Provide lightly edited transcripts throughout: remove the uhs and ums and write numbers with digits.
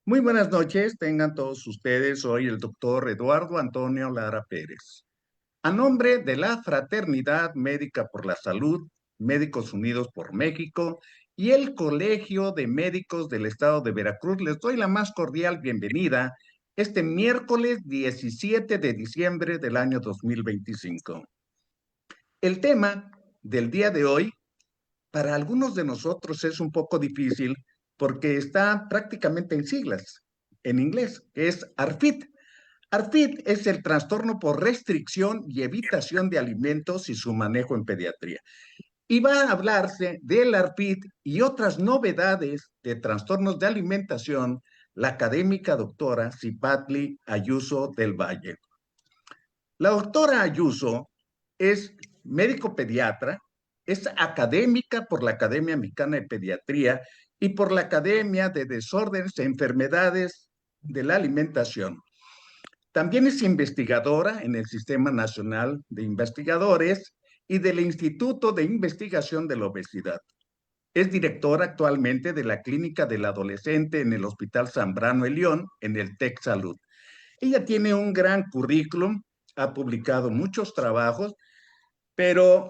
Muy buenas noches, tengan todos ustedes. Soy el doctor Eduardo Antonio Lara Pérez. A nombre de la Fraternidad Médica por la Salud, Médicos Unidos por México y el Colegio de Médicos del Estado de Veracruz, les doy la más cordial bienvenida este miércoles 17 de diciembre del año 2025. El tema del día de hoy para algunos de nosotros es un poco difícil porque está prácticamente en siglas, en inglés, que es ARFID. ARFID es el trastorno por restricción y evitación de alimentos y su manejo en pediatría. Y va a hablarse del ARFID y otras novedades de trastornos de alimentación, la académica doctora Cipatli Ayuso del Valle. La doctora Ayuso es médico pediatra, es académica por la Academia Mexicana de Pediatría y por la Academia de Desórdenes e Enfermedades de la Alimentación. También es investigadora en el Sistema Nacional de Investigadores y del Instituto de Investigación de la Obesidad. Es directora actualmente de la Clínica del Adolescente en el Hospital Zambrano de León, en el TEC Salud. Ella tiene un gran currículum, ha publicado muchos trabajos, pero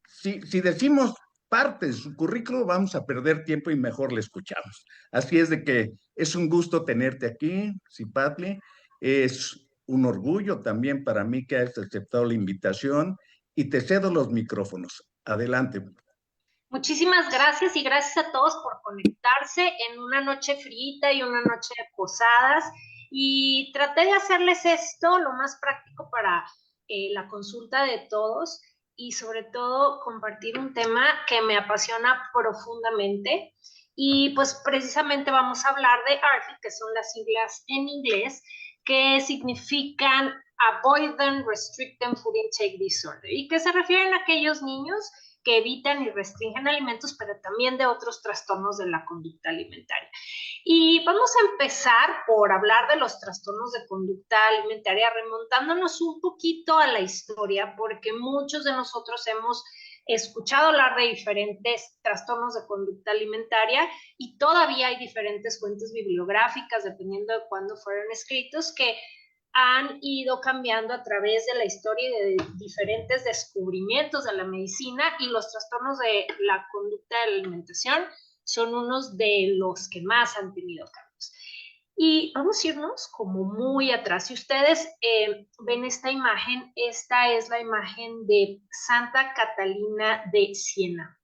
si decimos parte de su currículum, vamos a perder tiempo y mejor le escuchamos. Así es de que es un gusto tenerte aquí, Cipatli. Es un orgullo también para mí que hayas aceptado la invitación y te cedo los micrófonos. Adelante. Muchísimas gracias y gracias a todos por conectarse en una noche frita y una noche de posadas. Y traté de hacerles esto lo más práctico para la consulta de todos y sobre todo compartir un tema que me apasiona profundamente. Y pues precisamente vamos a hablar de ARFID, que son las siglas en inglés, que significan Avoidant Restricted Food Intake Disorder y que se refieren a aquellos niños que evitan y restringen alimentos, pero también de otros trastornos de la conducta alimentaria. Y vamos a empezar por hablar de los trastornos de conducta alimentaria, remontándonos un poquito a la historia, porque muchos de nosotros hemos escuchado hablar de diferentes trastornos de conducta alimentaria y todavía hay diferentes fuentes bibliográficas, dependiendo de cuándo fueron escritos, que han ido cambiando a través de la historia y de diferentes descubrimientos de la medicina, y los trastornos de la conducta de la alimentación son unos de los que más han tenido cambios. Y vamos a irnos como muy atrás. Si ustedes ven esta imagen, esta es la imagen de Santa Catalina de Siena.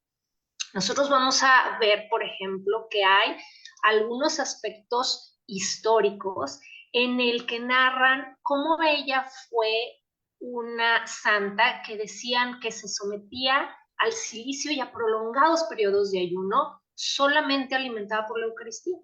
Nosotros vamos a ver, por ejemplo, que hay algunos aspectos históricos en el que narran cómo ella fue una santa que decían que se sometía al cilicio y a prolongados periodos de ayuno, solamente alimentada por la Eucaristía.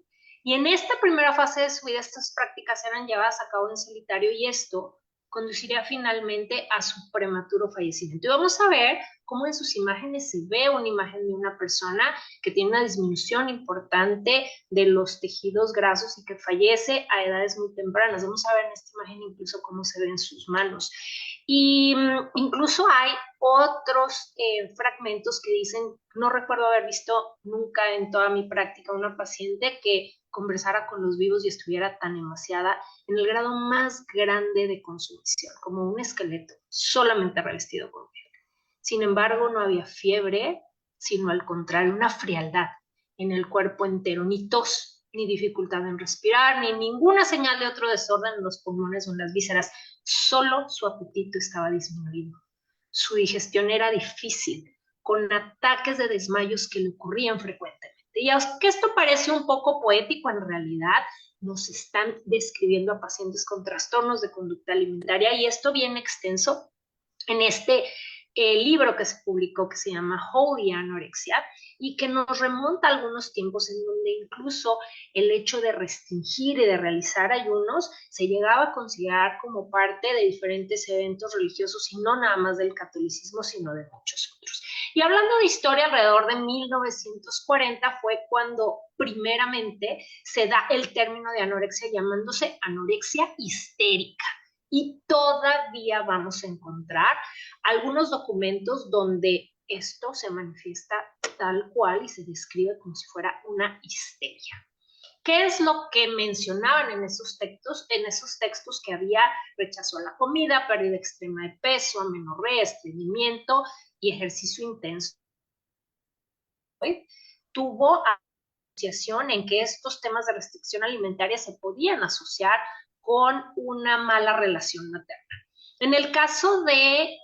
Y en esta primera fase de su vida, estas prácticas eran llevadas a cabo en solitario y esto conduciría finalmente a su prematuro fallecimiento. Y vamos a ver cómo en sus imágenes se ve una imagen de una persona que tiene una disminución importante de los tejidos grasos y que fallece a edades muy tempranas. Vamos a ver en esta imagen incluso cómo se ven sus manos. Y incluso hay otros fragmentos que dicen, no recuerdo haber visto nunca en toda mi práctica una paciente que conversara con los vivos y estuviera tan emaciada en el grado más grande de consumición, como un esqueleto solamente revestido con piel. Sin embargo, no había fiebre, sino al contrario, una frialdad en el cuerpo entero, ni tos, ni dificultad en respirar, ni ninguna señal de otro desorden en los pulmones o en las vísceras. Solo su apetito estaba disminuido. Su digestión era difícil, con ataques de desmayos que le ocurrían frecuentemente. Y aunque esto parece un poco poético, en realidad nos están describiendo a pacientes con trastornos de conducta alimentaria, y esto viene extenso en este libro que se publicó que se llama Holy Anorexia y que nos remonta a algunos tiempos en donde incluso el hecho de restringir y de realizar ayunos se llegaba a considerar como parte de diferentes eventos religiosos y no nada más del catolicismo, sino de muchos otros. Y hablando de historia, alrededor de 1940 fue cuando primeramente se da el término de anorexia, llamándose anorexia histérica. Y todavía vamos a encontrar algunos documentos donde esto se manifiesta tal cual y se describe como si fuera una histeria. ¿Qué es lo que mencionaban en esos textos? En esos textos que había rechazo a la comida, pérdida extrema de peso, amenorrea, estreñimiento y ejercicio intenso. Tuvo asociación en que estos temas de restricción alimentaria se podían asociar con una mala relación materna. En el caso de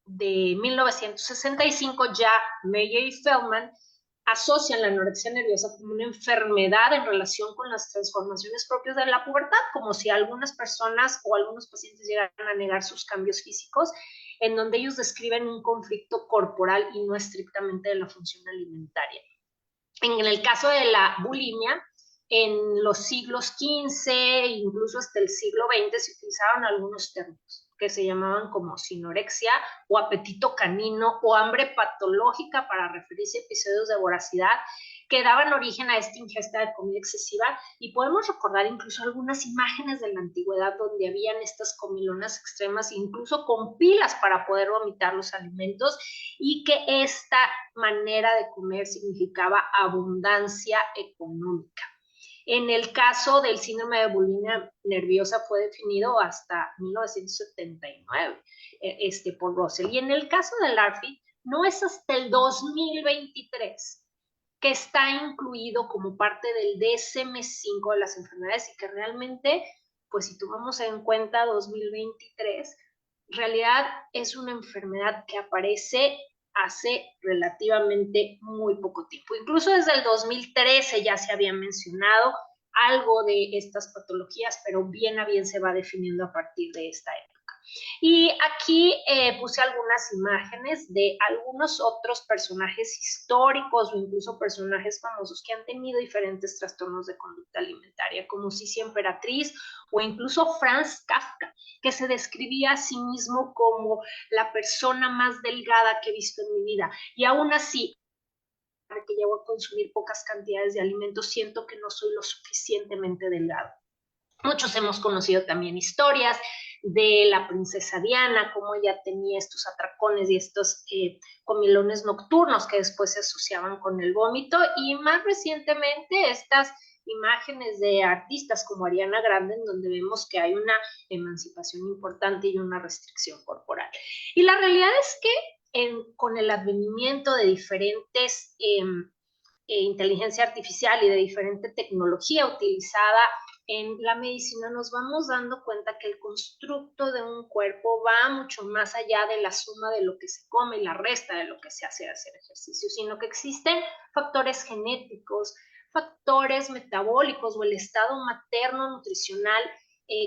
1965, ya Meyer y Feldman asocian la anorexia nerviosa como una enfermedad en relación con las transformaciones propias de la pubertad, como si algunas personas o algunos pacientes llegaran a negar sus cambios físicos, en donde ellos describen un conflicto corporal y no estrictamente de la función alimentaria. En el caso de la bulimia, en los siglos XV, incluso hasta el siglo XX, se utilizaron algunos términos que se llamaban como sinorexia o apetito canino o hambre patológica para referirse a episodios de voracidad que daban origen a esta ingesta de comida excesiva, y podemos recordar incluso algunas imágenes de la antigüedad donde habían estas comilonas extremas, incluso con pilas para poder vomitar los alimentos, y que esta manera de comer significaba abundancia económica. En el caso del síndrome de bulimia nerviosa fue definido hasta 1979 por Russell. Y en el caso del ARFID, no es hasta el 2023 que está incluido como parte del DSM-5 de las enfermedades, y que realmente, pues si tomamos en cuenta 2023, en realidad es una enfermedad que aparece hace relativamente muy poco tiempo. Incluso desde el 2013 ya se había mencionado algo de estas patologías, pero bien a bien se va definiendo a partir de esta época. Y aquí puse algunas imágenes de algunos otros personajes históricos o incluso personajes famosos que han tenido diferentes trastornos de conducta alimentaria, como Sisi Emperatriz o incluso Franz Kafka, que se describía a sí mismo como la persona más delgada que he visto en mi vida. Y aún así, que llego a consumir pocas cantidades de alimentos, siento que no soy lo suficientemente delgado. Muchos hemos conocido también historias de la princesa Diana, cómo ella tenía estos atracones y estos comilones nocturnos que después se asociaban con el vómito, y más recientemente estas imágenes de artistas como Ariana Grande, en donde vemos que hay una emancipación importante y una restricción corporal. Y la realidad es que con el advenimiento de diferentes inteligencia artificial y de diferente tecnología utilizada en la medicina, nos vamos dando cuenta que el constructo de un cuerpo va mucho más allá de la suma de lo que se come y la resta de lo que se hace hacer ejercicio, sino que existen factores genéticos, factores metabólicos o el estado materno nutricional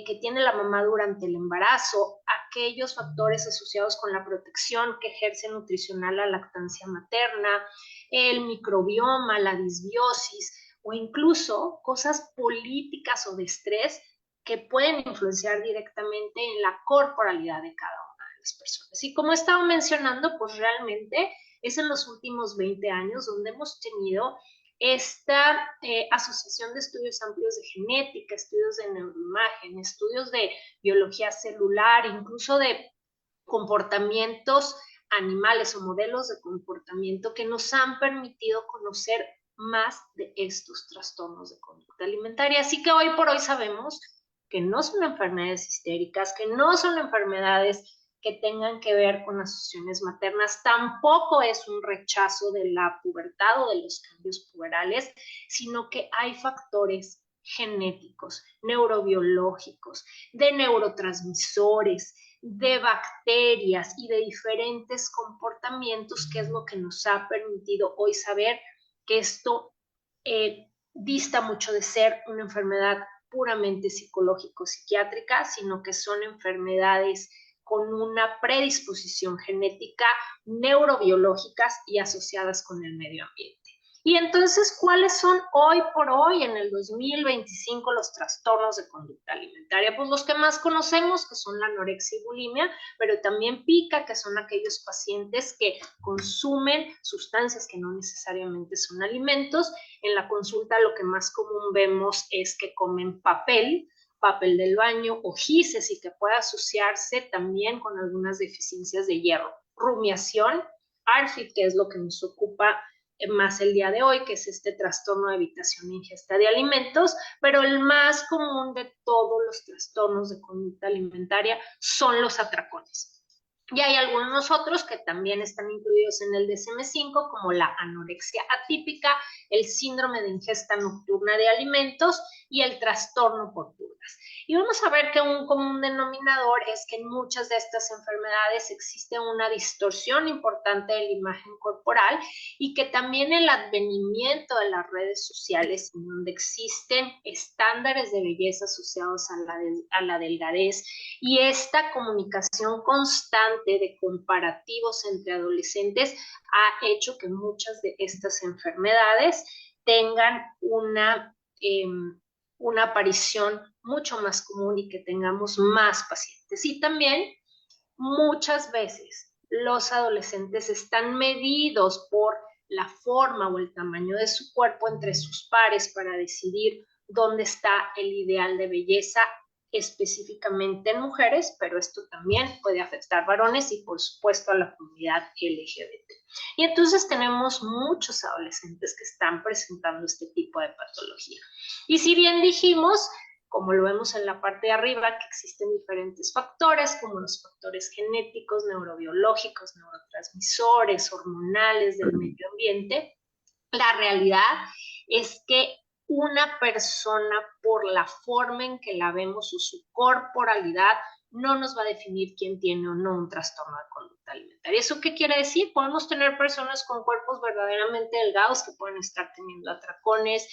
que tiene la mamá durante el embarazo, aquellos factores asociados con la protección que ejerce nutricional la lactancia materna, el microbioma, la disbiosis o incluso cosas políticas o de estrés que pueden influenciar directamente en la corporalidad de cada una de las personas. Y como he estado mencionando, pues realmente es en los últimos 20 años donde hemos tenido esta asociación de estudios amplios de genética, estudios de neuroimagen, estudios de biología celular, incluso de comportamientos animales o modelos de comportamiento que nos han permitido conocer más de estos trastornos de conducta alimentaria. Así que hoy por hoy sabemos que no son enfermedades histéricas, que no son enfermedades que tengan que ver con asociaciones maternas, tampoco es un rechazo de la pubertad o de los cambios puberales, sino que hay factores genéticos, neurobiológicos, de neurotransmisores, de bacterias y de diferentes comportamientos, que es lo que nos ha permitido hoy saber que esto dista mucho de ser una enfermedad puramente psicológico-psiquiátrica, sino que son enfermedades con una predisposición genética, neurobiológicas y asociadas con el medio ambiente. Y entonces, ¿cuáles son hoy por hoy, en el 2025, los trastornos de conducta alimentaria? Pues los que más conocemos, que son la anorexia y bulimia, pero también pica, que son aquellos pacientes que consumen sustancias que no necesariamente son alimentos. En la consulta lo que más común vemos es que comen papel del baño o gises, y que puede asociarse también con algunas deficiencias de hierro. Rumiación, ARFID, que es lo que nos ocupa más el día de hoy, que es este trastorno de evitación e ingesta de alimentos, pero el más común de todos los trastornos de conducta alimentaria son los atracones. Y hay algunos otros que también están incluidos en el DSM-5, como la anorexia atípica, el síndrome de ingesta nocturna de alimentos y el trastorno por purgas. Y vamos a ver que un común denominador es que en muchas de estas enfermedades existe una distorsión importante de la imagen corporal y que también el advenimiento de las redes sociales, en donde existen estándares de belleza asociados a la delgadez y esta comunicación constante de comparativos entre adolescentes ha hecho que muchas de estas enfermedades tengan una aparición mucho más común y que tengamos más pacientes. Y también muchas veces los adolescentes están medidos por la forma o el tamaño de su cuerpo entre sus pares para decidir dónde está el ideal de belleza específicamente en mujeres, pero esto también puede afectar varones y por supuesto a la comunidad LGBT. Y entonces tenemos muchos adolescentes que están presentando este tipo de patología. Y si bien dijimos, como lo vemos en la parte de arriba, que existen diferentes factores, como los factores genéticos, neurobiológicos, neurotransmisores, hormonales del medio ambiente, la realidad es que una persona, por la forma en que la vemos o su corporalidad, no nos va a definir quién tiene o no un trastorno de conducta alimentaria. ¿Eso qué quiere decir? Podemos tener personas con cuerpos verdaderamente delgados que pueden estar teniendo atracones,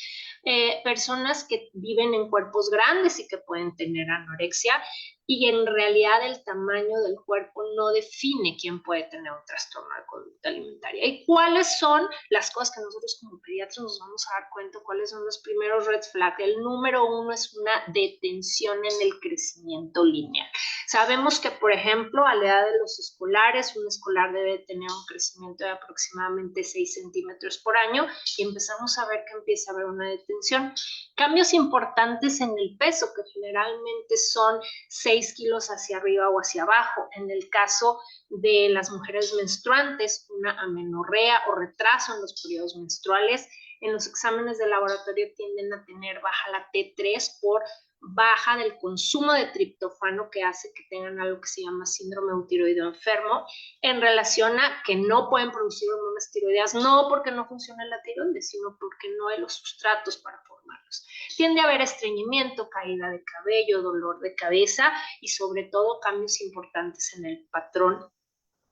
personas que viven en cuerpos grandes y que pueden tener anorexia, y en realidad el tamaño del cuerpo no define quién puede tener un trastorno de conducta alimentaria. ¿Y cuáles son las cosas que nosotros como pediatras nos vamos a dar cuenta? ¿Cuáles son los primeros red flags? El número uno es una detención en el crecimiento lineal. Sabemos que, por ejemplo, a la edad de los escolares, un escolar debe tener un crecimiento de aproximadamente 6 centímetros por año y empezamos a ver que empieza a haber una detención. Cambios importantes en el peso, que generalmente son 6 kilos hacia arriba o hacia abajo. En el caso de las mujeres menstruantes, una amenorrea o retraso en los periodos menstruales. En los exámenes de laboratorio tienden a tener baja la T3 por baja del consumo de triptófano, que hace que tengan algo que se llama síndrome eutiroideo enfermo, en relación a que no pueden producir hormonas tiroideas, no porque no funcione la tiroides, sino porque no hay los sustratos para formarlos. Tiende a haber estreñimiento, caída de cabello, dolor de cabeza y sobre todo cambios importantes en el patrón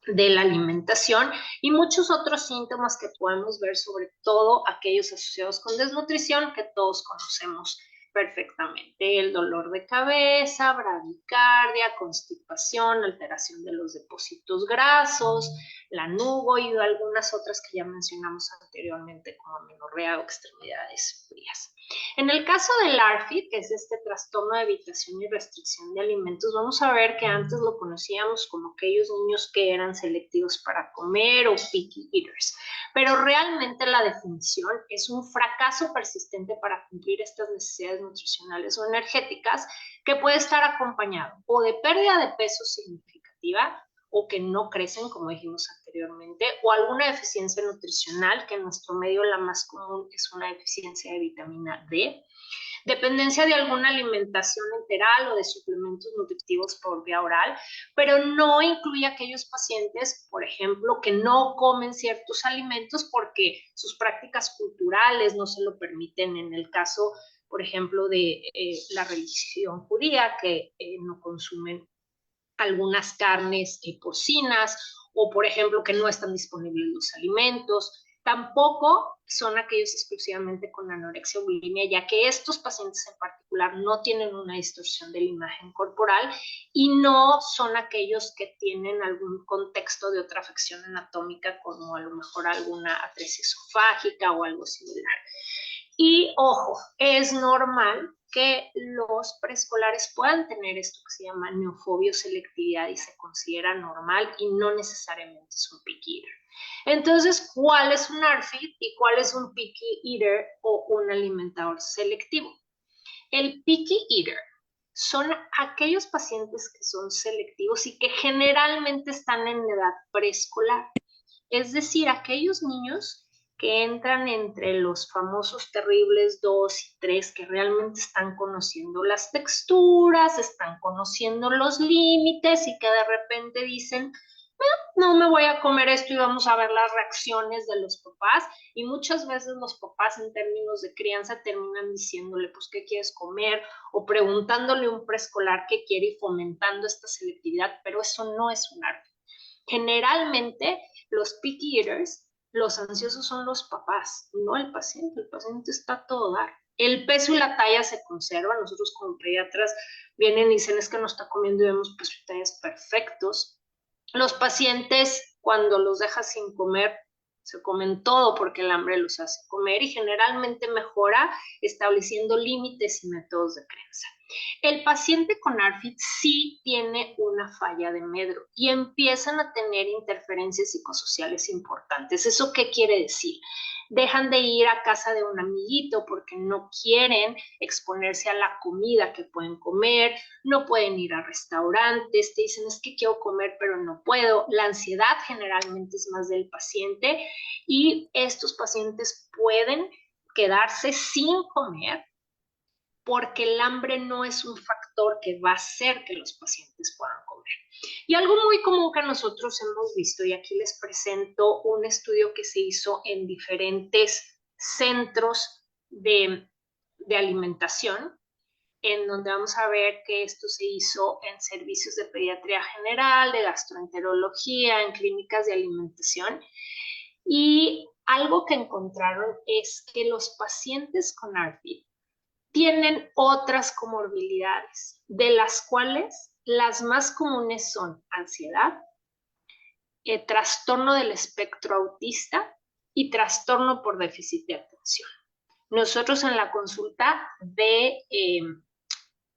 de la alimentación y muchos otros síntomas que podemos ver, sobre todo aquellos asociados con desnutrición que todos conocemos perfectamente: el dolor de cabeza, bradicardia, constipación, alteración de los depósitos grasos, la nubo y algunas otras que ya mencionamos anteriormente como amenorrea o extremidades frías. En el caso del ARFID, que es este trastorno de evitación y restricción de alimentos, vamos a ver que antes lo conocíamos como aquellos niños que eran selectivos para comer o picky eaters, pero realmente la definición es un fracaso persistente para cumplir estas necesidades nutricionales o energéticas que puede estar acompañado o de pérdida de peso significativa o que no crecen, como dijimos anteriormente, o alguna deficiencia nutricional, que en nuestro medio la más común es una deficiencia de vitamina D, dependencia de alguna alimentación enteral o de suplementos nutritivos por vía oral, pero no incluye a aquellos pacientes, por ejemplo, que no comen ciertos alimentos porque sus prácticas culturales no se lo permiten. En el caso, por ejemplo, de la religión judía, que no consumen algunas carnes porcinas, o por ejemplo que no están disponibles los alimentos. Tampoco son aquellos exclusivamente con anorexia o bulimia, ya que estos pacientes en particular no tienen una distorsión de la imagen corporal y no son aquellos que tienen algún contexto de otra afección anatómica, como a lo mejor alguna atresia esofágica o algo similar. Y ojo, es normal que los preescolares puedan tener esto que se llama neofobia o selectividad y se considera normal y no necesariamente es un picky eater. Entonces, ¿cuál es un ARFID y cuál es un picky eater o un alimentador selectivo? El picky eater son aquellos pacientes que son selectivos y que generalmente están en edad preescolar, es decir, aquellos niños que entran entre los famosos terribles 2 y 3, que realmente están conociendo las texturas, están conociendo los límites y que de repente dicen, no me voy a comer esto y vamos a ver las reacciones de los papás. Y muchas veces los papás en términos de crianza terminan diciéndole, pues, ¿qué quieres comer? O preguntándole a un preescolar qué quiere y fomentando esta selectividad, pero eso no es un arte. Generalmente los picky eaters, los ansiosos son los papás, no el paciente. El paciente está a todo dar. El peso y la talla se conservan. Nosotros como pediatras vienen y dicen, es que no está comiendo y vemos peso y tallas perfectos. Los pacientes, cuando los dejas sin comer, se comen todo porque el hambre los hace comer y generalmente mejora estableciendo límites y métodos de crianza. El paciente con ARFID sí tiene una falla de medro y empiezan a tener interferencias psicosociales importantes. ¿Eso qué quiere decir? Dejan de ir a casa de un amiguito porque no quieren exponerse a la comida que pueden comer, no pueden ir a restaurantes, te dicen es que quiero comer pero no puedo. La ansiedad generalmente es más del paciente y estos pacientes pueden quedarse sin comer porque el hambre no es un factor que va a hacer que los pacientes puedan comer. Y algo muy común que nosotros hemos visto, y aquí les presento un estudio que se hizo en diferentes centros de alimentación, en donde vamos a ver que esto se hizo en servicios de pediatría general, de gastroenterología, en clínicas de alimentación. Y algo que encontraron es que los pacientes con ARFID tienen otras comorbilidades, de las cuales las más comunes son ansiedad, trastorno del espectro autista y trastorno por déficit de atención. Nosotros en la consulta de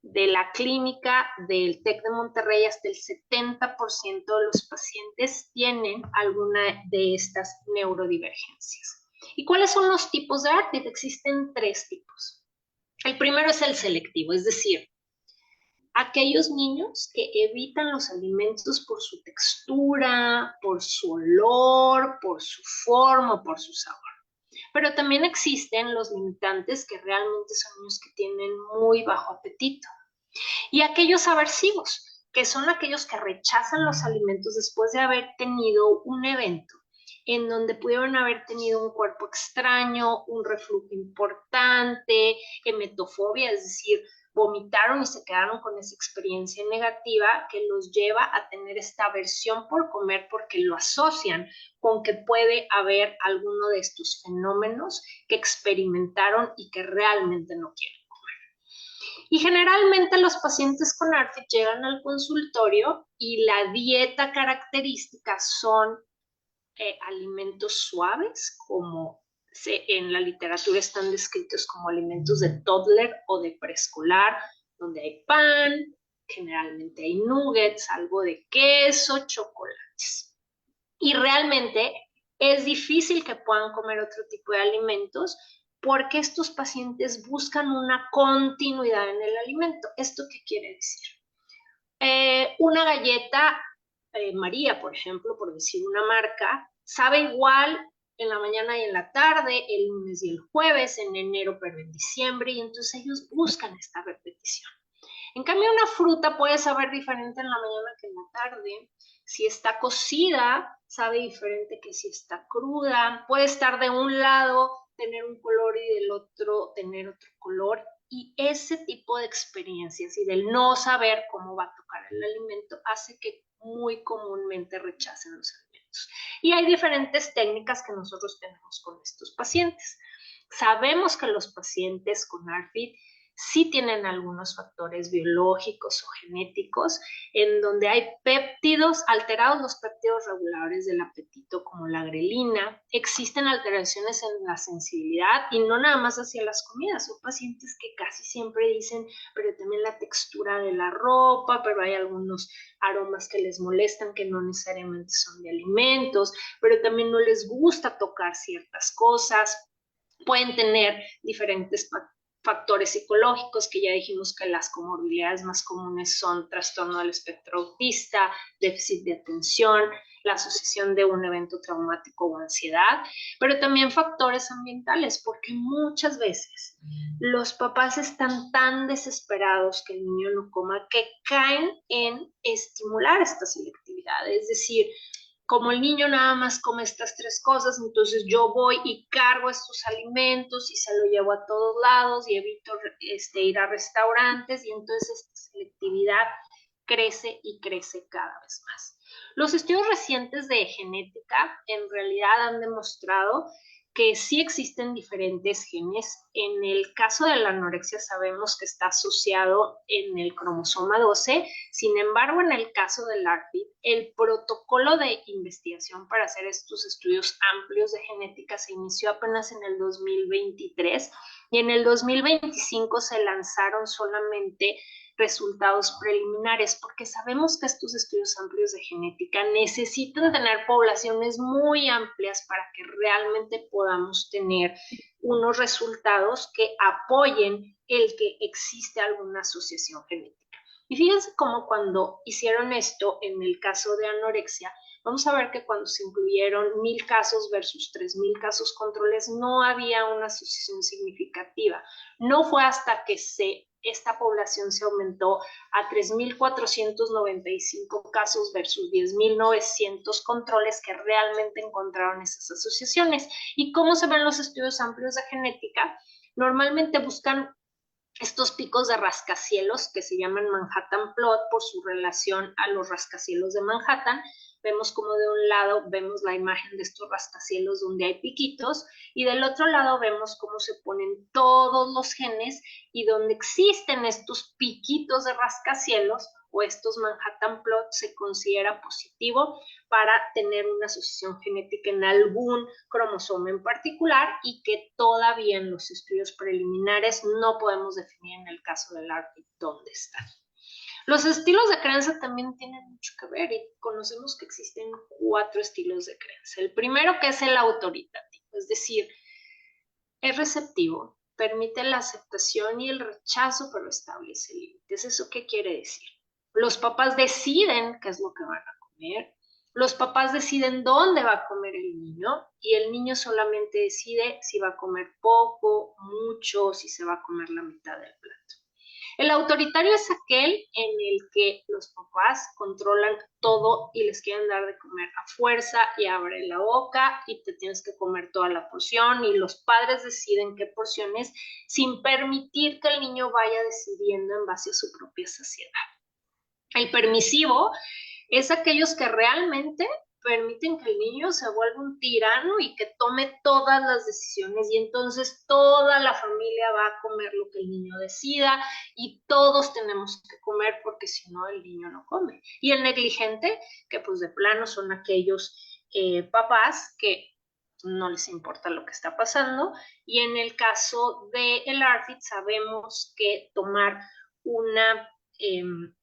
la clínica del TEC de Monterrey, hasta el 70% de los pacientes tienen alguna de estas neurodivergencias. ¿Y cuáles son los tipos de ARFID? Existen 3 tipos. El primero es el selectivo, es decir, aquellos niños que evitan los alimentos por su textura, por su olor, por su forma, por su sabor. Pero también existen los limitantes que realmente son niños que tienen muy bajo apetito. Y aquellos aversivos, que son aquellos que rechazan los alimentos después de haber tenido un evento en donde pudieron haber tenido un cuerpo extraño, un reflujo importante, emetofobia, es decir, vomitaron y se quedaron con esa experiencia negativa que los lleva a tener esta aversión por comer porque lo asocian con que puede haber alguno de estos fenómenos que experimentaron y que realmente no quieren. Y generalmente los pacientes con ARFID llegan al consultorio y la dieta característica son alimentos suaves, como en la literatura están descritos como alimentos de toddler o de preescolar, donde hay pan, generalmente hay nuggets, algo de queso, chocolates. Y realmente es difícil que puedan comer otro tipo de alimentos porque estos pacientes buscan una continuidad en el alimento. ¿Esto qué quiere decir? Una galleta María, por ejemplo, por decir una marca, sabe igual en la mañana y en la tarde, el lunes y el jueves, en enero pero en diciembre, y entonces ellos buscan esta repetición. En cambio, una fruta puede saber diferente en la mañana que en la tarde. Si está cocida, sabe diferente que si está cruda. Puede estar de un lado, tener un color y del otro tener otro color. Y ese tipo de experiencias y del no saber cómo va a tocar el alimento hace que muy comúnmente rechacen los alimentos. Y hay diferentes técnicas que nosotros tenemos con estos pacientes. Sabemos que los pacientes con ARFID sí tienen algunos factores biológicos o genéticos en donde hay péptidos alterados, los péptidos reguladores del apetito como la grelina. Existen alteraciones en la sensibilidad y no nada más hacia las comidas. Son pacientes que casi siempre dicen, pero también la textura de la ropa, pero hay algunos aromas que les molestan que no necesariamente son de alimentos, pero también no les gusta tocar ciertas cosas. Pueden tener diferentes factores psicológicos, que ya dijimos que las comorbilidades más comunes son trastorno del espectro autista, déficit de atención, la asociación de un evento traumático o ansiedad, pero también factores ambientales, porque muchas veces los papás están tan desesperados que el niño no coma que caen en estimular esta selectividad, es decir, como el niño nada más come estas tres cosas, entonces yo voy y cargo estos alimentos y se lo llevo a todos lados y evito ir a restaurantes, y entonces esta selectividad crece y crece cada vez más. Los estudios recientes de genética en realidad han demostrado que sí existen diferentes genes. En el caso de la anorexia sabemos que está asociado en el cromosoma 12. Sin embargo, en el caso del ARPID, el protocolo de investigación para hacer estos estudios amplios de genética se inició apenas en el 2023 y en el 2025 se lanzaron solamente resultados preliminares, porque sabemos que estos estudios amplios de genética necesitan tener poblaciones muy amplias para que realmente podamos tener unos resultados que apoyen el que existe alguna asociación genética. Y fíjense cómo cuando hicieron esto en el caso de anorexia, vamos a ver que cuando se incluyeron 1,000 casos versus 3,000 casos controles, no había una asociación significativa. No fue hasta que esta población se aumentó a 3,495 casos versus 10,900 controles que realmente encontraron esas asociaciones. ¿Y cómo se ven los estudios amplios de genética? Normalmente buscan estos picos de rascacielos que se llaman Manhattan Plot por su relación a los rascacielos de Manhattan. Vemos como de un lado vemos la imagen de estos rascacielos donde hay piquitos y del otro lado vemos cómo se ponen todos los genes y donde existen estos piquitos de rascacielos o estos Manhattan Plot se considera positivo para tener una asociación genética en algún cromosoma en particular y que todavía en los estudios preliminares no podemos definir en el caso del ARPID dónde están. Los estilos de crianza también tienen mucho que ver y conocemos que existen 4 estilos de crianza. El primero, que es el autoritativo, es decir, es receptivo, permite la aceptación y el rechazo, pero establece límites. ¿Eso qué quiere decir? Los papás deciden qué es lo que van a comer, los papás deciden dónde va a comer el niño y el niño solamente decide si va a comer poco, mucho, si se va a comer la mitad del plato. El autoritario es aquel en el que los papás controlan todo y les quieren dar de comer a fuerza y abre la boca y te tienes que comer toda la porción y los padres deciden qué porciones sin permitir que el niño vaya decidiendo en base a su propia saciedad. El permisivo es aquellos que realmente permiten que el niño se vuelva un tirano y que tome todas las decisiones y entonces toda la familia va a comer lo que el niño decida y todos tenemos que comer porque si no el niño no come. Y el negligente, que pues de plano son aquellos papás que no les importa lo que está pasando, y en el caso del ARFID sabemos que tomar un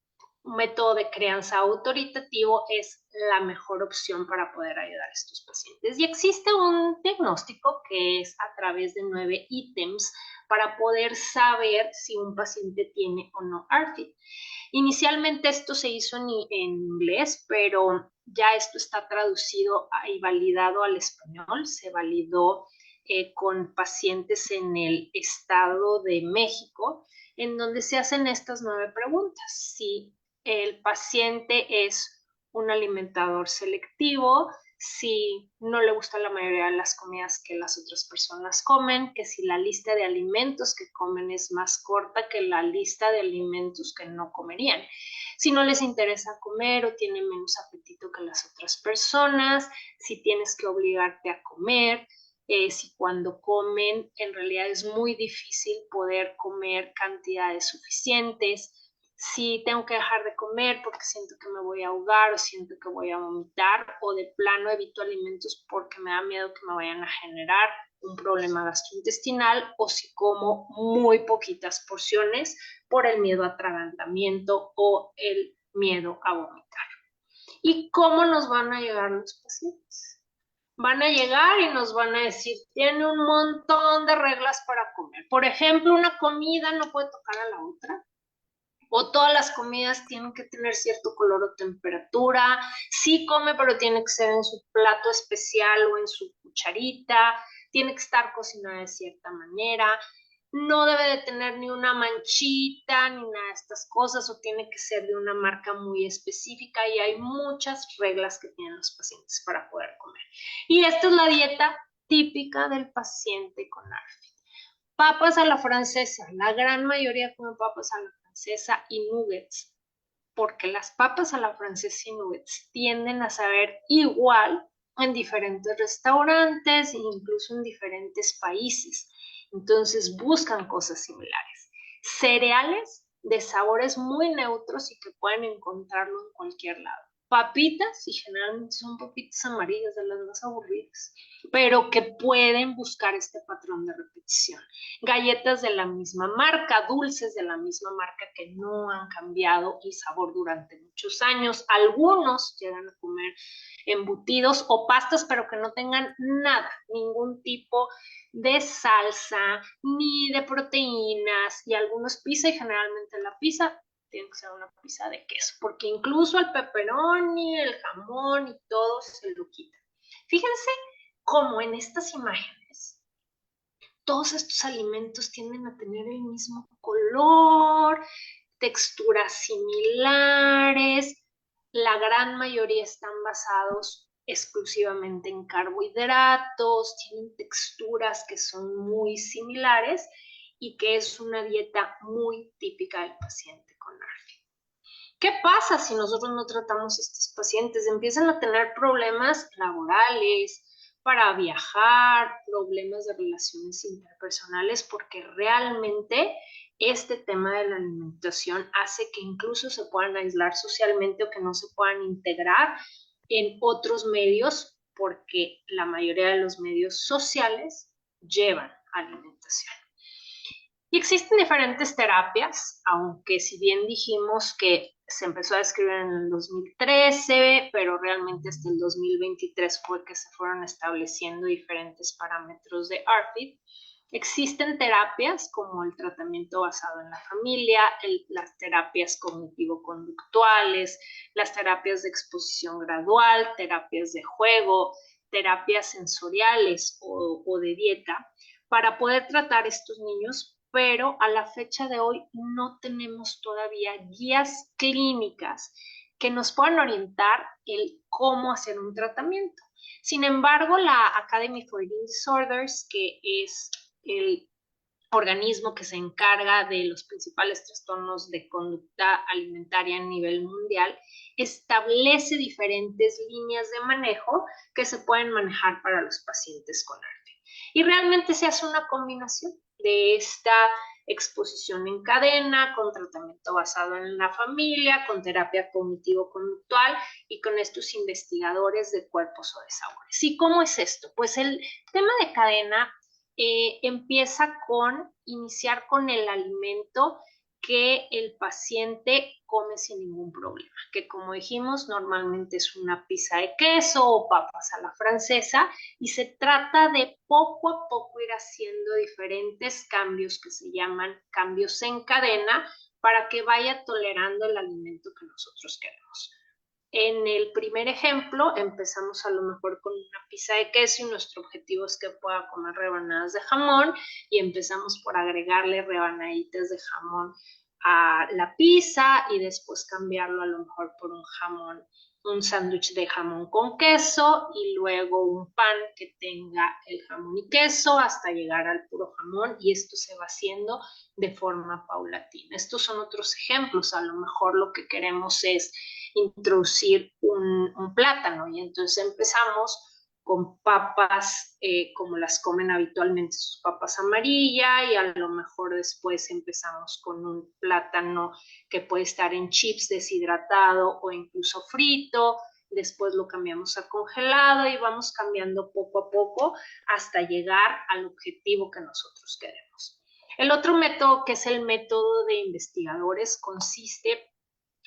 método de crianza autoritativo es la mejor opción para poder ayudar a estos pacientes. Y existe un diagnóstico que es a través de 9 ítems para poder saber si un paciente tiene o no ARFID. Inicialmente esto se hizo en inglés, pero ya esto está traducido y validado al español. Se validó con pacientes en el Estado de México, en donde se hacen estas 9 preguntas. Si el paciente es un alimentador selectivo, si no le gusta la mayoría de las comidas que las otras personas comen, que si la lista de alimentos que comen es más corta que la lista de alimentos que no comerían, si no les interesa comer o tienen menos apetito que las otras personas, si tienes que obligarte a comer, si cuando comen en realidad es muy difícil poder comer cantidades suficientes, si tengo que dejar de comer porque siento que me voy a ahogar o siento que voy a vomitar o de plano evito alimentos porque me da miedo que me vayan a generar un problema gastrointestinal o si como muy poquitas porciones por el miedo a atragantamiento o el miedo a vomitar. ¿Y cómo nos van a llegar los pacientes? Van a llegar y nos van a decir, tiene un montón de reglas para comer. Por ejemplo, una comida no puede tocar a la otra. o todas las comidas tienen que tener cierto color o temperatura, sí come, pero tiene que ser en su plato especial o en su cucharita, tiene que estar cocinada de cierta manera, no debe de tener ni una manchita ni nada de estas cosas, o tiene que ser de una marca muy específica, y hay muchas reglas que tienen los pacientes para poder comer. Y esta es la dieta típica del paciente con ARFID. Papas a la francesa, la gran mayoría come papas a la francesa y nuggets, porque las papas a la francesa y nuggets tienden a saber igual en diferentes restaurantes e incluso en diferentes países. Entonces buscan cosas similares. Cereales de sabores muy neutros y que pueden encontrarlo en cualquier lado. Papitas, y generalmente son papitas amarillas, de las más aburridas, pero que pueden buscar este patrón de repetición. Galletas de la misma marca, dulces de la misma marca que no han cambiado el sabor durante muchos años. Algunos llegan a comer embutidos o pastas, pero que no tengan nada, ningún tipo de salsa, ni de proteínas, y algunos pizza, y generalmente la pizza tiene que ser una pizza de queso, porque incluso el pepperoni, el jamón y todo se lo quitan. Fíjense cómo en estas imágenes todos estos alimentos tienden a tener el mismo color, texturas similares, la gran mayoría están basados exclusivamente en carbohidratos, tienen texturas que son muy similares y que es una dieta muy típica del paciente con ARFID. ¿Qué pasa si nosotros no tratamos a estos pacientes? Empiezan a tener problemas laborales, para viajar, problemas de relaciones interpersonales, porque realmente este tema de la alimentación hace que incluso se puedan aislar socialmente o que no se puedan integrar en otros medios, porque la mayoría de los medios sociales llevan alimentación. Y existen diferentes terapias, aunque si bien dijimos que se empezó a describir en el 2013, pero realmente hasta el 2023 fue que se fueron estableciendo diferentes parámetros de ARFID. Existen terapias como el tratamiento basado en la familia, las terapias cognitivo-conductuales, las terapias de exposición gradual, terapias de juego, terapias sensoriales o de dieta, para poder tratar a estos niños, pero a la fecha de hoy no tenemos todavía guías clínicas que nos puedan orientar el cómo hacer un tratamiento. Sin embargo, la Academy for Eating Disorders, que es el organismo que se encarga de los principales trastornos de conducta alimentaria a nivel mundial, establece diferentes líneas de manejo que se pueden manejar para los pacientes con ARFID. Y realmente se hace una combinación de esta exposición en cadena, con tratamiento basado en la familia, con terapia cognitivo-conductual y con estos investigadores de cuerpos o de sabores. ¿Y cómo es esto? Pues el tema de cadena empieza con iniciar con el alimento que el paciente come sin ningún problema, que como dijimos normalmente es una pizza de queso o papas a la francesa, y se trata de poco a poco ir haciendo diferentes cambios que se llaman cambios en cadena para que vaya tolerando el alimento que nosotros queremos. En el primer ejemplo empezamos a lo mejor con una pizza de queso y nuestro objetivo es que pueda comer rebanadas de jamón, y empezamos por agregarle rebanaditas de jamón a la pizza y después cambiarlo a lo mejor por un jamón, un sándwich de jamón con queso, y luego un pan que tenga el jamón y queso hasta llegar al puro jamón, y esto se va haciendo de forma paulatina. Estos son otros ejemplos. A lo mejor lo que queremos es introducir un plátano, y entonces empezamos con papas como las comen habitualmente, sus papas amarillas, y a lo mejor después empezamos con un plátano que puede estar en chips deshidratado o incluso frito, después lo cambiamos a congelado y vamos cambiando poco a poco hasta llegar al objetivo que nosotros queremos. El otro método, que es el método de investigadores, consiste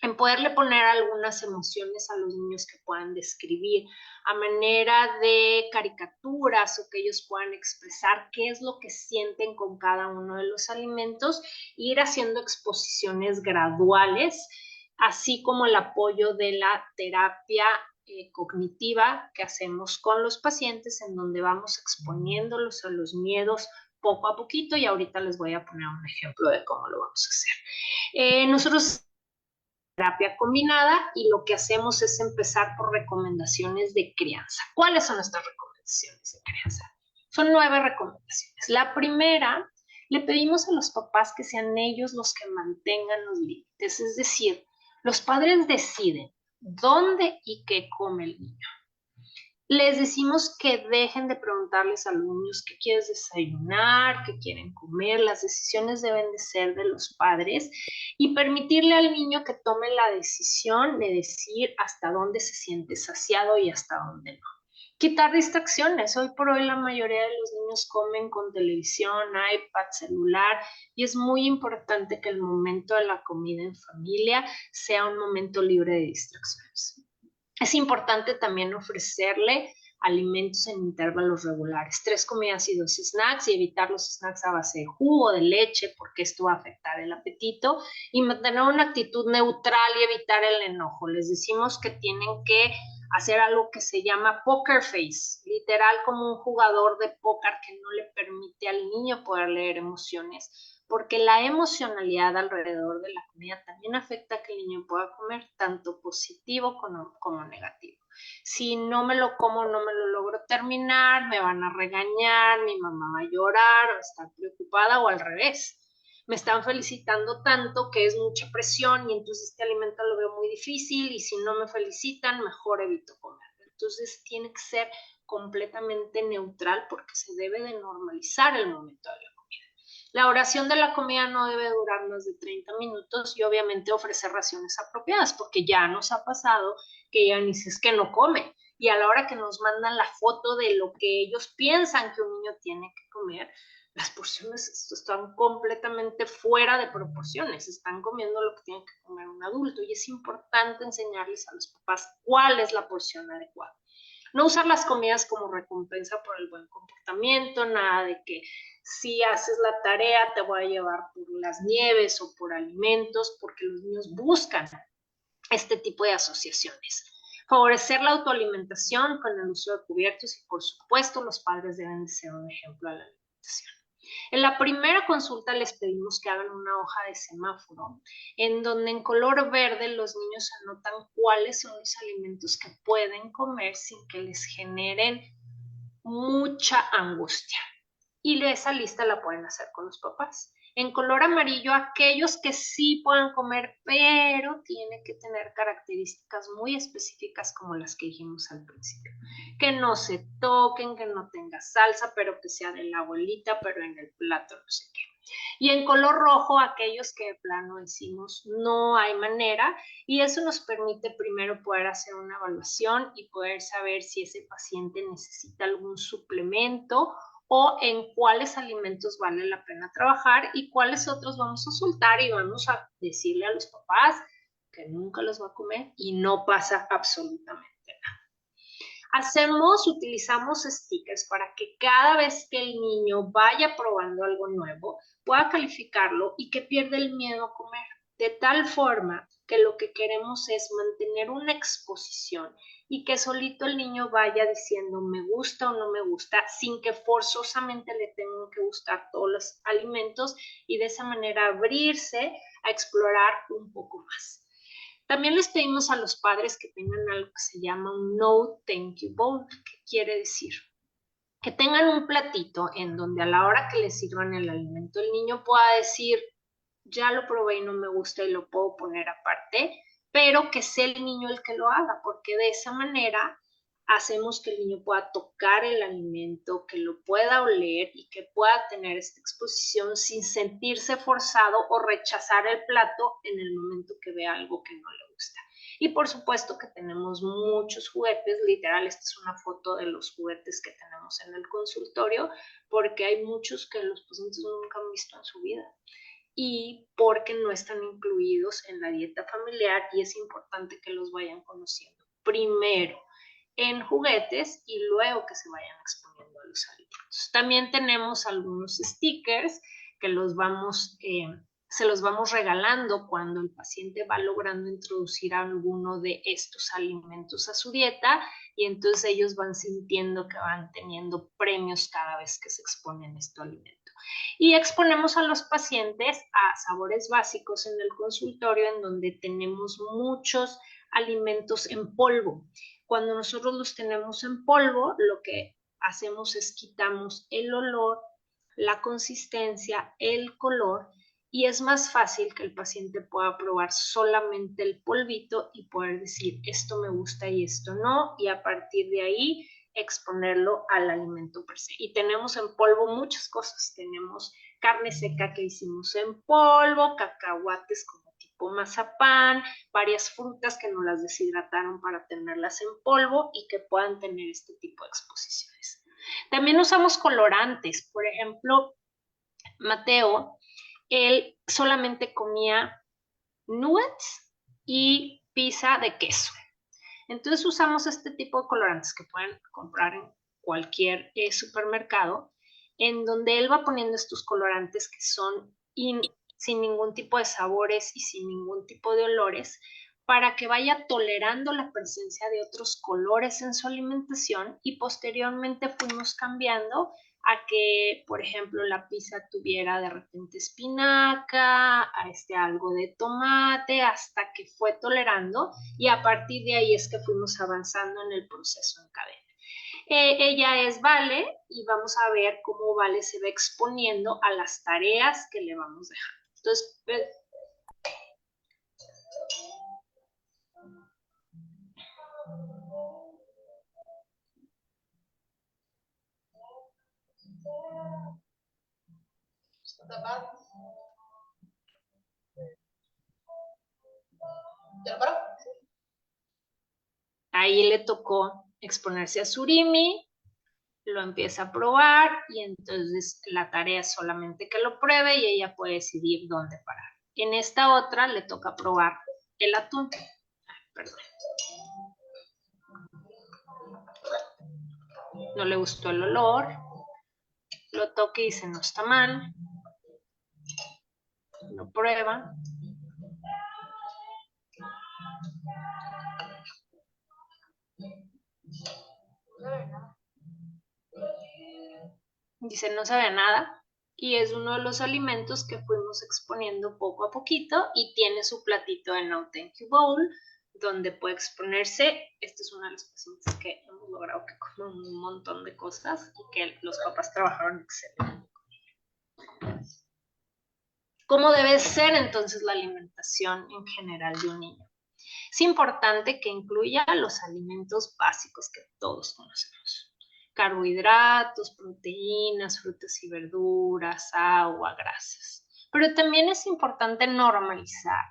en poderle poner algunas emociones a los niños que puedan describir a manera de caricaturas o que ellos puedan expresar qué es lo que sienten con cada uno de los alimentos, ir haciendo exposiciones graduales, así como el apoyo de la terapia cognitiva que hacemos con los pacientes, en donde vamos exponiéndolos a los miedos poco a poquito, y ahorita les voy a poner un ejemplo de cómo lo vamos a hacer. Nosotros terapia combinada, y lo que hacemos es empezar por recomendaciones de crianza. ¿Cuáles son nuestras recomendaciones de crianza? Son 9 recomendaciones. La primera, le pedimos a los papás que sean ellos los que mantengan los límites, es decir, los padres deciden dónde y qué come el niño. Les decimos que dejen de preguntarles a los niños qué quieres desayunar, qué quieren comer. Las decisiones deben de ser de los padres, y permitirle al niño que tome la decisión de decir hasta dónde se siente saciado y hasta dónde no. Quitar distracciones. Hoy por hoy la mayoría de los niños comen con televisión, iPad, celular, y es muy importante que el momento de la comida en familia sea un momento libre de distracciones. Es importante también ofrecerle alimentos en intervalos regulares, 3 comidas y 2 snacks, y evitar los snacks a base de jugo, de leche, porque esto va a afectar el apetito, y mantener una actitud neutral y evitar el enojo. Les decimos que tienen que hacer algo que se llama poker face, literal como un jugador de póker que no le permite al niño poder leer emociones, porque la emocionalidad alrededor de la comida también afecta a que el niño pueda comer, tanto positivo como negativo. Si no me lo como, no me lo logro terminar, me van a regañar, mi mamá va a llorar, va a estar preocupada, o al revés. Me están felicitando tanto que es mucha presión, y entonces este alimento lo veo muy difícil, y si no me felicitan, mejor evito comer. Entonces tiene que ser completamente neutral, porque se debe de normalizar el momento de la comida. La oración de la comida no debe durar más de 30 minutos, y obviamente ofrecer raciones apropiadas, porque ya nos ha pasado que ya ni es que no come, y a la hora que nos mandan la foto de lo que ellos piensan que un niño tiene que comer, las porciones están completamente fuera de proporciones, están comiendo lo que tiene que comer un adulto, y es importante enseñarles a los papás cuál es la porción adecuada. No usar las comidas como recompensa por el buen comportamiento, nada de que si haces la tarea te voy a llevar por las nieves o por alimentos, porque los niños buscan este tipo de asociaciones. Favorecer la autoalimentación con el uso de cubiertos, y por supuesto los padres deben de ser un ejemplo a la alimentación. En la primera consulta les pedimos que hagan una hoja de semáforo, en donde en color verde los niños anotan cuáles son los alimentos que pueden comer sin que les generen mucha angustia. Y esa lista la pueden hacer con los papás. En color amarillo, aquellos que sí puedan comer, pero tiene que tener características muy específicas como las que dijimos al principio. Que no se toquen, que no tenga salsa, pero que sea de la abuelita, pero en el plato no sé qué. Y en color rojo, aquellos que de plano decimos no hay manera, y eso nos permite primero poder hacer una evaluación y poder saber si ese paciente necesita algún suplemento, o en cuáles alimentos vale la pena trabajar y cuáles otros vamos a soltar, y vamos a decirle a los papás que nunca los va a comer y no pasa absolutamente nada. Utilizamos stickers para que cada vez que el niño vaya probando algo nuevo, pueda calificarlo y que pierda el miedo a comer, de tal forma que lo que queremos es mantener una exposición, y que solito el niño vaya diciendo me gusta o no me gusta, sin que forzosamente le tengan que gustar todos los alimentos, y de esa manera abrirse a explorar un poco más. También les pedimos a los padres que tengan algo que se llama un no thank you bowl, que quiere decir que tengan un platito en donde a la hora que les sirvan el alimento, el niño pueda decir, ya lo probé y no me gusta y lo puedo poner aparte, pero que sea el niño el que lo haga, porque de esa manera hacemos que el niño pueda tocar el alimento, que lo pueda oler y que pueda tener esta exposición sin sentirse forzado o rechazar el plato en el momento que vea algo que no le gusta. Y por supuesto que tenemos muchos juguetes, literal, esta es una foto de los juguetes que tenemos en el consultorio, porque hay muchos que los pacientes nunca han visto en su vida. y porque no están incluidos en la dieta familiar y es importante que los vayan conociendo primero en juguetes y luego que se vayan exponiendo a los alimentos. También tenemos algunos stickers que se los vamos regalando cuando el paciente va logrando introducir alguno de estos alimentos a su dieta y entonces ellos van sintiendo que van teniendo premios cada vez que se exponen estos alimentos. Y exponemos a los pacientes a sabores básicos en el consultorio en donde tenemos muchos alimentos en polvo. Cuando nosotros los tenemos en polvo, lo que hacemos es quitamos el olor, la consistencia, el color y es más fácil que el paciente pueda probar solamente el polvito y poder decir esto me gusta y esto no y a partir de ahí exponerlo al alimento per se. Y tenemos en polvo muchas cosas. Tenemos carne seca que hicimos en polvo, cacahuates como tipo mazapán, varias frutas que no las deshidrataron para tenerlas en polvo y que puedan tener este tipo de exposiciones. También usamos colorantes. Por ejemplo, Mateo, él solamente comía nuggets y pizza de queso. Entonces usamos este tipo de colorantes que pueden comprar en cualquier supermercado, en donde él va poniendo estos colorantes que son sin ningún tipo de sabores y sin ningún tipo de olores, para que vaya tolerando la presencia de otros colores en su alimentación y posteriormente fuimos cambiando a que, por ejemplo, la pizza tuviera de repente espinaca, algo de tomate, hasta que fue tolerando y a partir de ahí es que fuimos avanzando en el proceso en cadena. Ella es Vale y vamos a ver cómo Vale se va exponiendo a las tareas que le vamos dejando. Entonces, ahí le tocó exponerse a surimi, lo empieza a probar y entonces la tarea es solamente que lo pruebe y ella puede decidir dónde parar. En esta otra le toca probar el atún. Perdón. No le gustó el olor, lo toca y dice no está mal, lo prueba. Dice no sabe nada y es uno de los alimentos que fuimos exponiendo poco a poquito y tiene su platito de No Thank You Bowl donde puede exponerse. Este es uno de los pacientes que hemos logrado que coman un montón de cosas y que los papás trabajaron excelente. ¿Cómo debe ser entonces la alimentación en general de un niño? Es importante que incluya los alimentos básicos que todos conocemos. Carbohidratos, proteínas, frutas y verduras, agua, grasas. Pero también es importante normalizar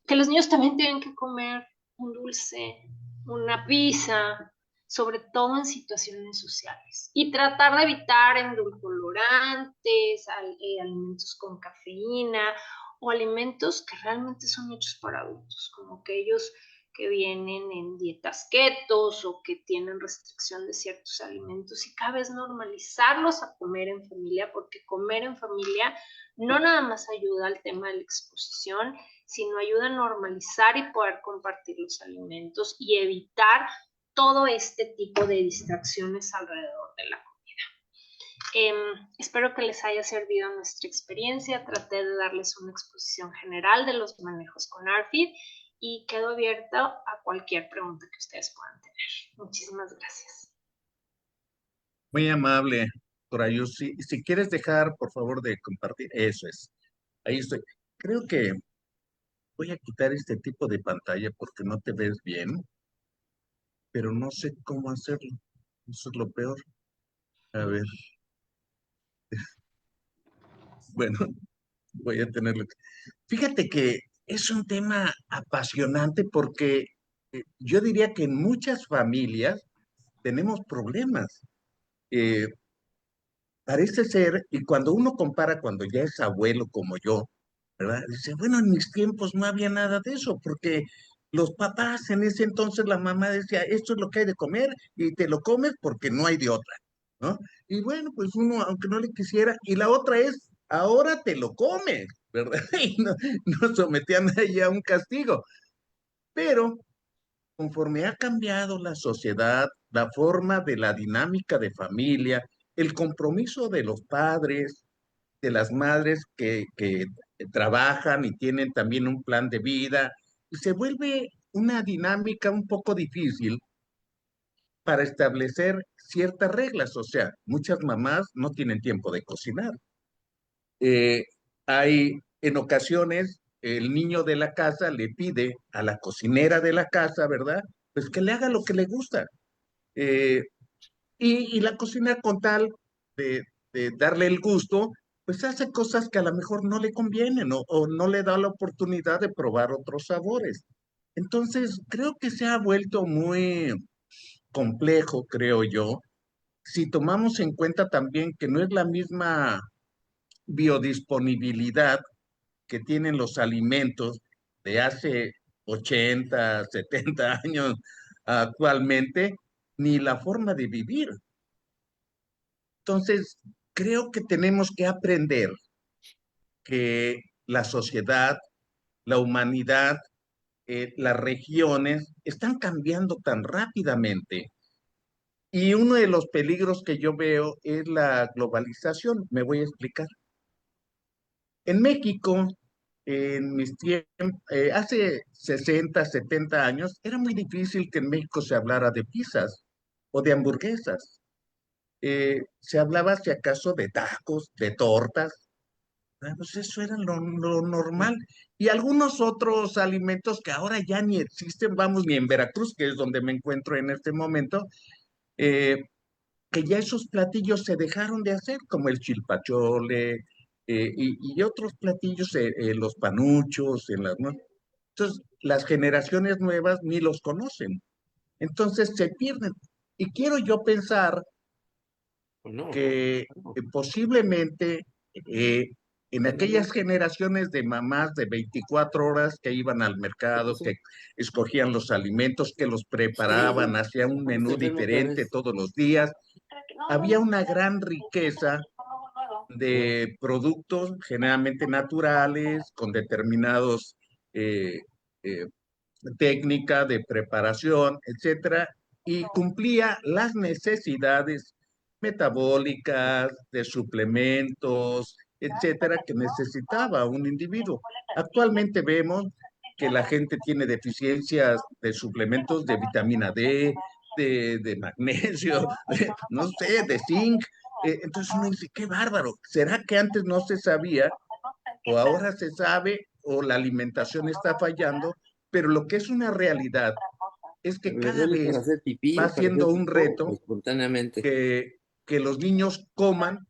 que los niños también tienen que comer un dulce, una pizza, sobre todo en situaciones sociales. Y tratar de evitar endulcorantes, alimentos con cafeína o alimentos que realmente son hechos para adultos, como aquellos que vienen en dietas ketos o que tienen restricción de ciertos alimentos y cada vez normalizarlos a comer en familia, porque comer en familia no nada más ayuda al tema de la exposición, sino ayuda a normalizar y poder compartir los alimentos y evitar todo este tipo de distracciones alrededor de la comida. Espero que les haya servido nuestra experiencia. Traté de darles una exposición general de los manejos con ARFID y quedo abierta a cualquier pregunta que ustedes puedan tener. Muchísimas gracias. Muy amable, Torayo. Si quieres dejar, por favor, de compartir, eso es. Ahí estoy. Creo que voy a quitar este tipo de pantalla porque no te ves bien, pero no sé cómo hacerlo. Eso es lo peor. A ver, bueno, voy a tenerlo. Fíjate que es un tema apasionante porque yo diría que en muchas familias tenemos problemas. Eh, Parece ser, y cuando uno compara cuando ya es abuelo como yo, ¿verdad? Dice, bueno, en mis tiempos no había nada de eso, porque los papás en ese entonces, la mamá decía, esto es lo que hay de comer y te lo comes porque no hay de otra, ¿no? Y bueno, pues uno, aunque no le quisiera, y la otra es, ahora te lo comes, ¿verdad? Y no sometían a ella a un castigo. Pero conforme ha cambiado la sociedad, la forma de la dinámica de familia, el compromiso de los padres, de las madres que trabajan y tienen también un plan de vida, y se vuelve una dinámica un poco difícil para establecer ciertas reglas. O sea, muchas mamás no tienen tiempo de cocinar. Eh, Hay en ocasiones el niño de la casa le pide a la cocinera de la casa, ¿verdad? Pues que le haga lo que le gusta. Eh, y la cocina con tal de, de darle el gusto, pues hace cosas que a lo mejor no le convienen o no le da la oportunidad de probar otros sabores. Entonces, creo que se ha vuelto muy complejo, creo yo, si tomamos en cuenta también que no es la misma biodisponibilidad que tienen los alimentos de hace 80, 70 años actualmente, ni la forma de vivir. Entonces, creo que tenemos que aprender que la sociedad, la humanidad, las regiones están cambiando tan rápidamente. Y uno de los peligros que yo veo es la globalización. Me voy a explicar. En México, en mis tiempos, hace 60, 70 años, era muy difícil que en México se hablara de pizzas o de hamburguesas. Se hablaba, si acaso, de tacos, de tortas. Pues eso era lo normal. Y algunos otros alimentos que ahora ya ni existen, vamos, ni en Veracruz, que es donde me encuentro en este momento, eh, que ya esos platillos se dejaron de hacer, como el chilpachole y otros platillos, los panuchos, ¿no? Entonces, las generaciones nuevas ni los conocen. Entonces se pierden. Y quiero yo pensar No, que no. posiblemente en aquellas generaciones de mamás de 24 horas que iban al ¿Qué mercado, pasó? que escogían los alimentos, que los Sí, preparaban, hacían un está menú enfermo otra diferente vez. todos los días, había una gran riqueza No, de productos generalmente naturales, con determinados eh, eh, técnica de preparación, etcétera, y cumplía las necesidades metabólicas, de suplementos, etcétera, que necesitaba un individuo. Actualmente vemos que la gente tiene deficiencias de suplementos de vitamina D, de magnesio, no sé, de zinc. Entonces uno dice, qué bárbaro. ¿Será que antes no se sabía o ahora se sabe o la alimentación está fallando? Pero lo que es una realidad es que me cada duele para vez hacer pipí va o para siendo hacer un popó reto espontáneamente. que los niños coman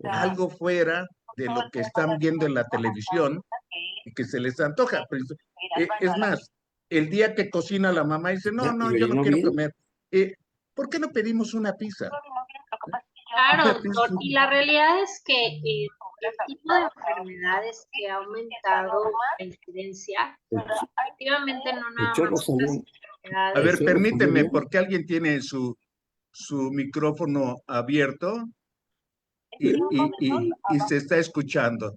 algo fuera de lo que están viendo en la televisión y que se les antoja. Pues, es más, el día que cocina la mamá dice, no, ¿Y no, lo yo no llenó quiero bien? comer. ¿Por qué no pedimos una pizza? Claro, doctor. Y la realidad es que el tipo de enfermedades que ha aumentado la incidencia, El, ch- efectivamente no el nada chorro más son las salió, A el enfermedades. ver, chorro salió permíteme, bien. porque alguien tiene su micrófono abierto y se está escuchando.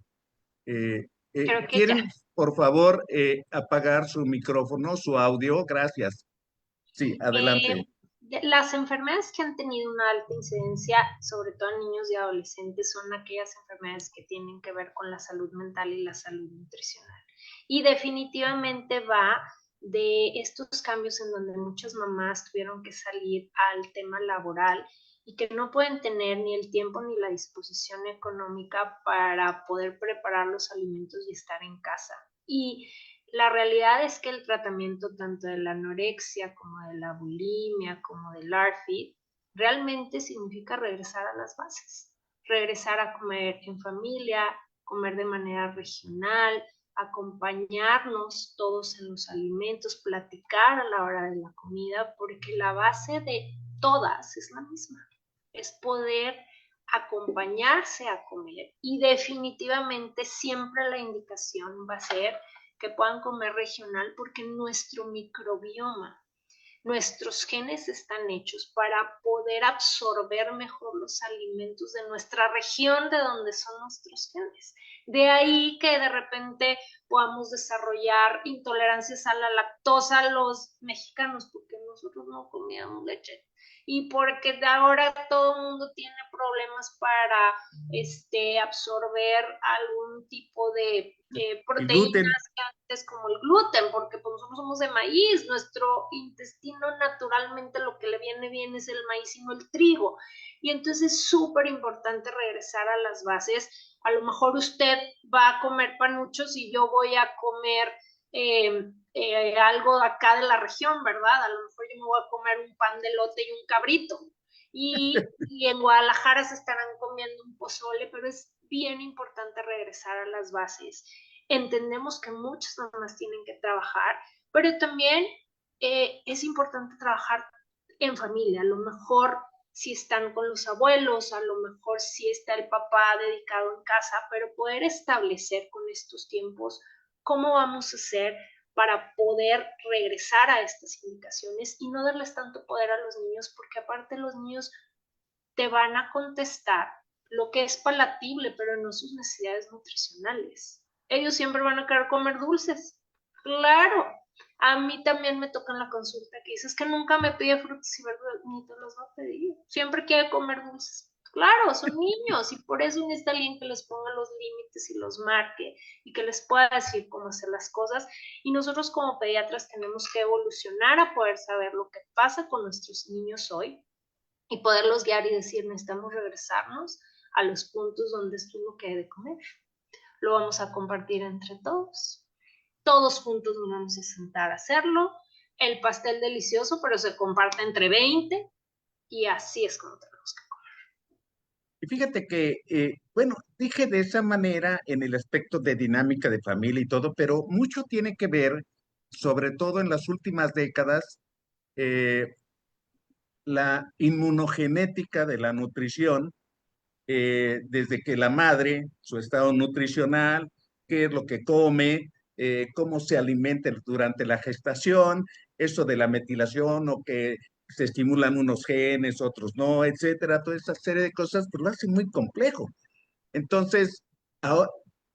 Creo que ya. ¿Quieren, por favor, apagar su micrófono, su audio? Gracias. Sí, adelante. Las enfermedades que han tenido una alta incidencia, sobre todo en niños y adolescentes, son aquellas enfermedades que tienen que ver con la salud mental y la salud nutricional. Y definitivamente va de estos cambios en donde muchas mamás tuvieron que salir al tema laboral y que no pueden tener ni el tiempo ni la disposición económica para poder preparar los alimentos y estar en casa. Y la realidad es que el tratamiento tanto de la anorexia como de la bulimia, como del ARFID, realmente significa regresar a las bases, regresar a comer en familia, comer de manera regional, acompañarnos todos en los alimentos, platicar a la hora de la comida, porque la base de todas es la misma, es poder acompañarse a comer, y definitivamente siempre la indicación va a ser que puedan comer regional, porque nuestro microbioma, nuestros genes están hechos para poder absorber mejor los alimentos de nuestra región de donde son nuestros genes. De ahí que de repente podamos desarrollar intolerancias a la lactosa los mexicanos, porque nosotros no comíamos leche y porque ahora todo el mundo tiene problemas para absorber algún tipo de proteínas que antes, como el gluten, porque pues nosotros somos de maíz, nuestro intestino naturalmente lo que le viene bien es el maíz y no el trigo, y entonces es súper importante regresar a las bases. A lo mejor usted va a comer panuchos y yo voy a comer algo acá de la región, ¿verdad? A lo mejor yo me voy a comer un pan de elote y un cabrito. Y en Guadalajara se estarán comiendo un pozole, pero es bien importante regresar a las bases. Entendemos que muchas mamás tienen que trabajar, pero también es importante trabajar en familia. A lo mejor si están con los abuelos, a lo mejor si está el papá dedicado en casa, pero poder establecer con estos tiempos cómo vamos a hacer para poder regresar a estas indicaciones y no darles tanto poder a los niños, porque aparte los niños te van a contestar lo que es palatible, pero no sus necesidades nutricionales. Ellos siempre van a querer comer dulces. Claro, a mí también me toca en la consulta que dices que nunca me pide frutas y verduras, ni te los va a pedir. Siempre quiere comer dulces. Claro, son niños y por eso necesita alguien que les ponga los límites y los marque y que les pueda decir cómo hacer las cosas. Y nosotros como pediatras tenemos que evolucionar a poder saber lo que pasa con nuestros niños hoy y poderlos guiar y decir, necesitamos regresarnos a los puntos donde esto es lo que hay de comer. Lo vamos a compartir entre todos. Todos juntos nos vamos a sentar a hacerlo. El pastel delicioso, pero se comparte entre 20 y así es como tenemos que comer. Y fíjate que, bueno, dije de esa manera en el aspecto de dinámica de familia y todo, pero mucho tiene que ver, sobre todo en las últimas décadas, eh, la inmunogenética de la nutrición, desde que la madre, su estado nutricional, qué es lo que come, cómo se alimenta durante la gestación, eso de la metilación o que se estimulan unos genes, otros no, etcétera, toda esa serie de cosas, pues lo hace muy complejo. Entonces, ahora,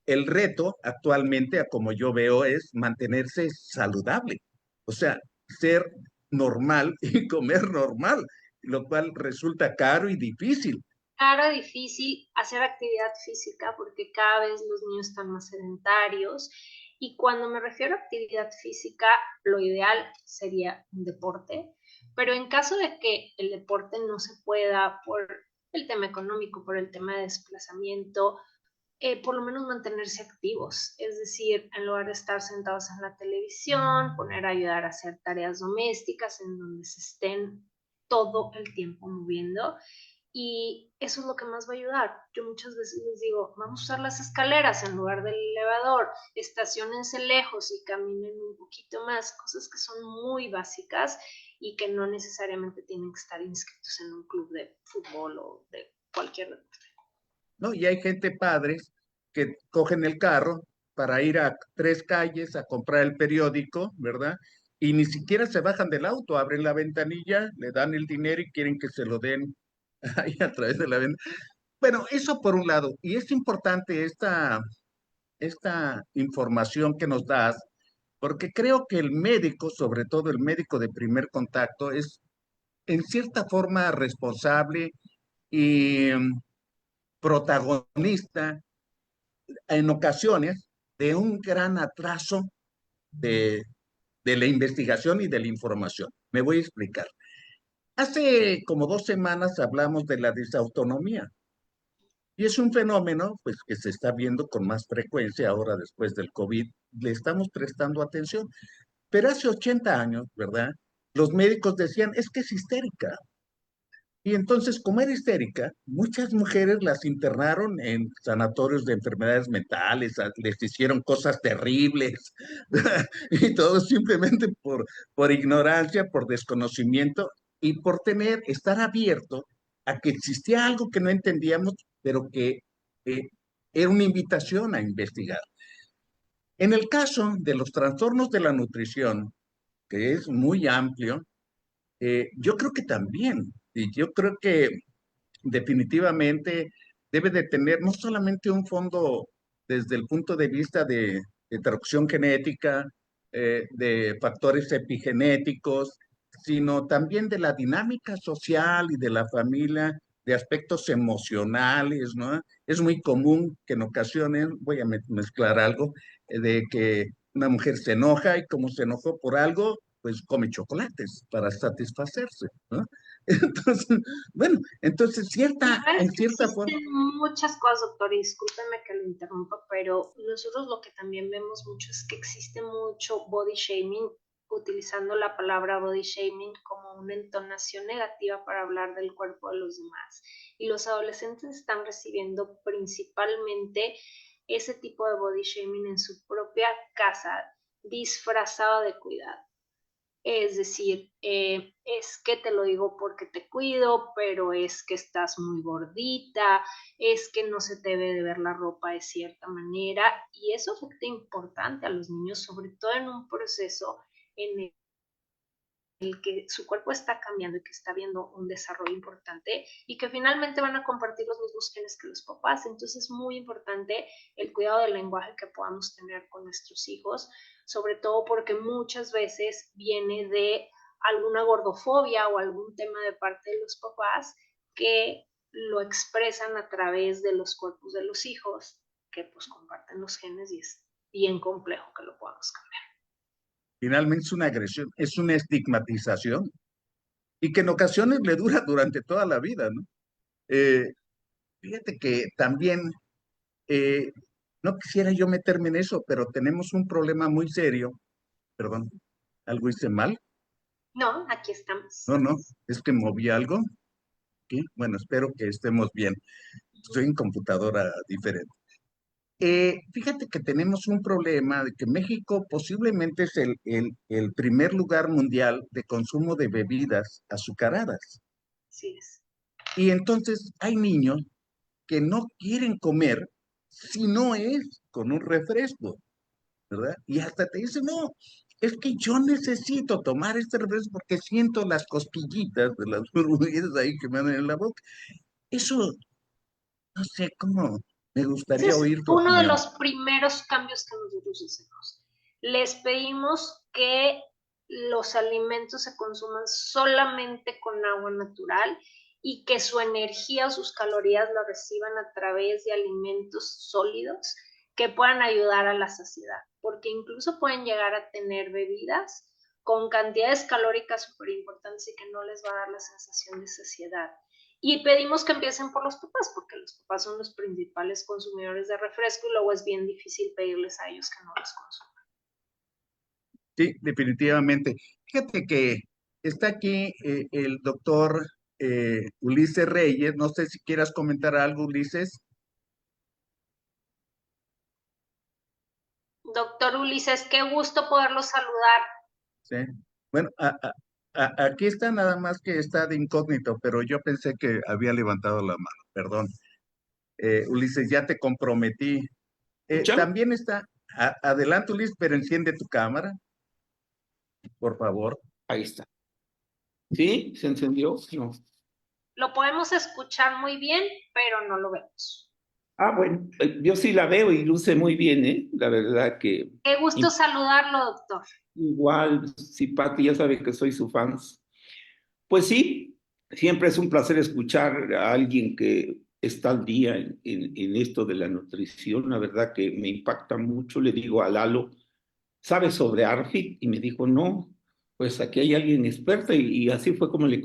el reto actualmente, a como yo veo, es mantenerse saludable, o sea, ser normal y comer normal, lo cual resulta caro y difícil. Claro, difícil hacer actividad física porque cada vez los niños están más sedentarios, y cuando me refiero a actividad física, lo ideal sería un deporte, pero en caso de que el deporte no se pueda por el tema económico, por el tema de desplazamiento, por lo menos mantenerse activos, es decir, en lugar de estar sentados en la televisión, poner a ayudar a hacer tareas domésticas en donde se estén todo el tiempo moviendo, y eso es lo que más va a ayudar. Yo muchas veces les digo, vamos a usar las escaleras en lugar del elevador, estaciónense lejos y caminen un poquito más, cosas que son muy básicas y que no necesariamente tienen que estar inscritos en un club de fútbol o de cualquier deporte. ¿No? Y hay gente, padres, que cogen el carro para ir a 3 calles a comprar el periódico, ¿verdad? Y ni siquiera se bajan del auto, abren la ventanilla, le dan el dinero y quieren que se lo den ahí a través de la ventanilla. Bueno, eso por un lado. Y es importante esta información que nos das, porque creo que el médico, sobre todo el médico de primer contacto, es en cierta forma responsable y protagonista en ocasiones de un gran atraso de, de la investigación y de la información. Me voy a explicar. Hace como 2 semanas hablamos de la disautonomía y es un fenómeno pues, que se está viendo con más frecuencia ahora después del COVID. Le estamos prestando atención. Pero hace 80 años, ¿verdad? Los médicos decían, es que es histérica. Y entonces, como era histérica, muchas mujeres las internaron en sanatorios de enfermedades mentales, les hicieron cosas terribles, y todo simplemente por ignorancia, por desconocimiento y por estar abierto a que existía algo que no entendíamos, pero que eh, era una invitación a investigar. En el caso de los trastornos de la nutrición, que es muy amplio, yo creo que también, y yo creo que definitivamente debe de tener no solamente un fondo desde el punto de vista de traducción genética, de factores epigenéticos, sino también de la dinámica social y de la familia, de aspectos emocionales, ¿no? Es muy común que en ocasiones, voy a mezclar algo, de que una mujer se enoja y como se enojó por algo, pues come chocolates para satisfacerse, ¿no? Entonces, bueno, entonces La verdad en es que cierta forma, existen muchas cosas, doctor, y discúlpeme que lo interrumpa, pero nosotros lo que también vemos mucho es que existe mucho body shaming, utilizando la palabra body shaming como una entonación negativa para hablar del cuerpo de los demás. Y los adolescentes están recibiendo principalmente ese tipo de body shaming en su propia casa, disfrazado de cuidado. Es decir, es que te lo digo porque te cuido, pero es que estás muy gordita, es que no se te debe de ver la ropa de cierta manera, y eso afecta importante a los niños, sobre todo en un proceso en el que su cuerpo está cambiando y que está viendo un desarrollo importante y que finalmente van a compartir los mismos genes que los papás. Entonces es muy importante el cuidado del lenguaje que podamos tener con nuestros hijos, sobre todo porque muchas veces viene de alguna gordofobia o algún tema de parte de los papás que lo expresan a través de los cuerpos de los hijos que pues comparten los genes y es bien complejo que lo podamos cambiar. finalmente es una agresión, es una estigmatización y que en ocasiones le dura durante toda la vida, ¿no? Eh, Fíjate que también, eh, no quisiera yo meterme en eso, pero tenemos un problema muy serio, perdón, algo hice mal, No, aquí estamos. no, es que moví algo, ¿sí? Bueno, espero que estemos bien, estoy en computadora diferente. Fíjate que tenemos un problema de que México posiblemente es el primer lugar mundial de consumo de bebidas azucaradas. Así es. Y entonces hay niños que no quieren comer si no es con un refresco, ¿verdad? Y hasta te dicen, no, es que yo necesito tomar este refresco porque siento las cosquillitas de las burbujas ahí que me dan en la boca. Eso, no sé cómo, me Ese gustaría es oír tu uno de opinión. los primeros cambios que nosotros hacemos. Les pedimos que los alimentos se consuman solamente con agua natural y que su energía o sus calorías la reciban a través de alimentos sólidos que puedan ayudar a la saciedad, porque incluso pueden llegar a tener bebidas con cantidades calóricas súper importantes y que no les va a dar la sensación de saciedad. Y pedimos que empiecen por los papás, porque los papás son los principales consumidores de refresco y luego es bien difícil pedirles a ellos que no los consuman. Sí, definitivamente. Fíjate que está aquí el doctor Ulises Reyes. No sé si quieras comentar algo, Ulises. Doctor Ulises, qué gusto poderlo saludar. Sí. Bueno, aquí está nada más que está de incógnito, pero yo pensé que había levantado la mano. Perdón. Ulises, ya te comprometí. ¿Escuchan? También está, adelante, Ulises, pero enciende tu cámara, por favor. Ahí está. ¿Sí? ¿Se encendió? No. Lo podemos escuchar muy bien, pero no lo vemos. Ah, bueno, yo sí la veo y luce muy bien, ¿eh? La verdad que Qué gusto saludarlo, doctor. igual, si Pati ya sabe que soy su fan. Pues sí, siempre es un placer escuchar a alguien que está al día en esto de la nutrición. La verdad que me impacta mucho. Le digo a Lalo, ¿sabes sobre ARFID? Y me dijo, no, pues aquí hay alguien experto y así fue como le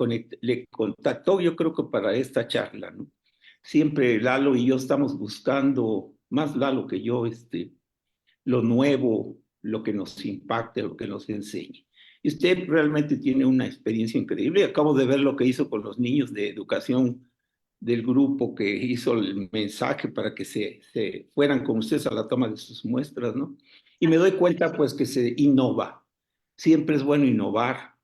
contactó, yo creo que para esta charla, ¿no? Siempre Lalo y yo estamos buscando, más Lalo que yo, lo nuevo, lo que nos impacte, lo que nos enseñe. Y usted realmente tiene una experiencia increíble. Acabo de ver lo que hizo con los niños de educación del grupo que hizo el mensaje para que se fueran con ustedes a la toma de sus muestras, ¿no? Y me doy cuenta pues que se innova. Siempre es bueno innovar.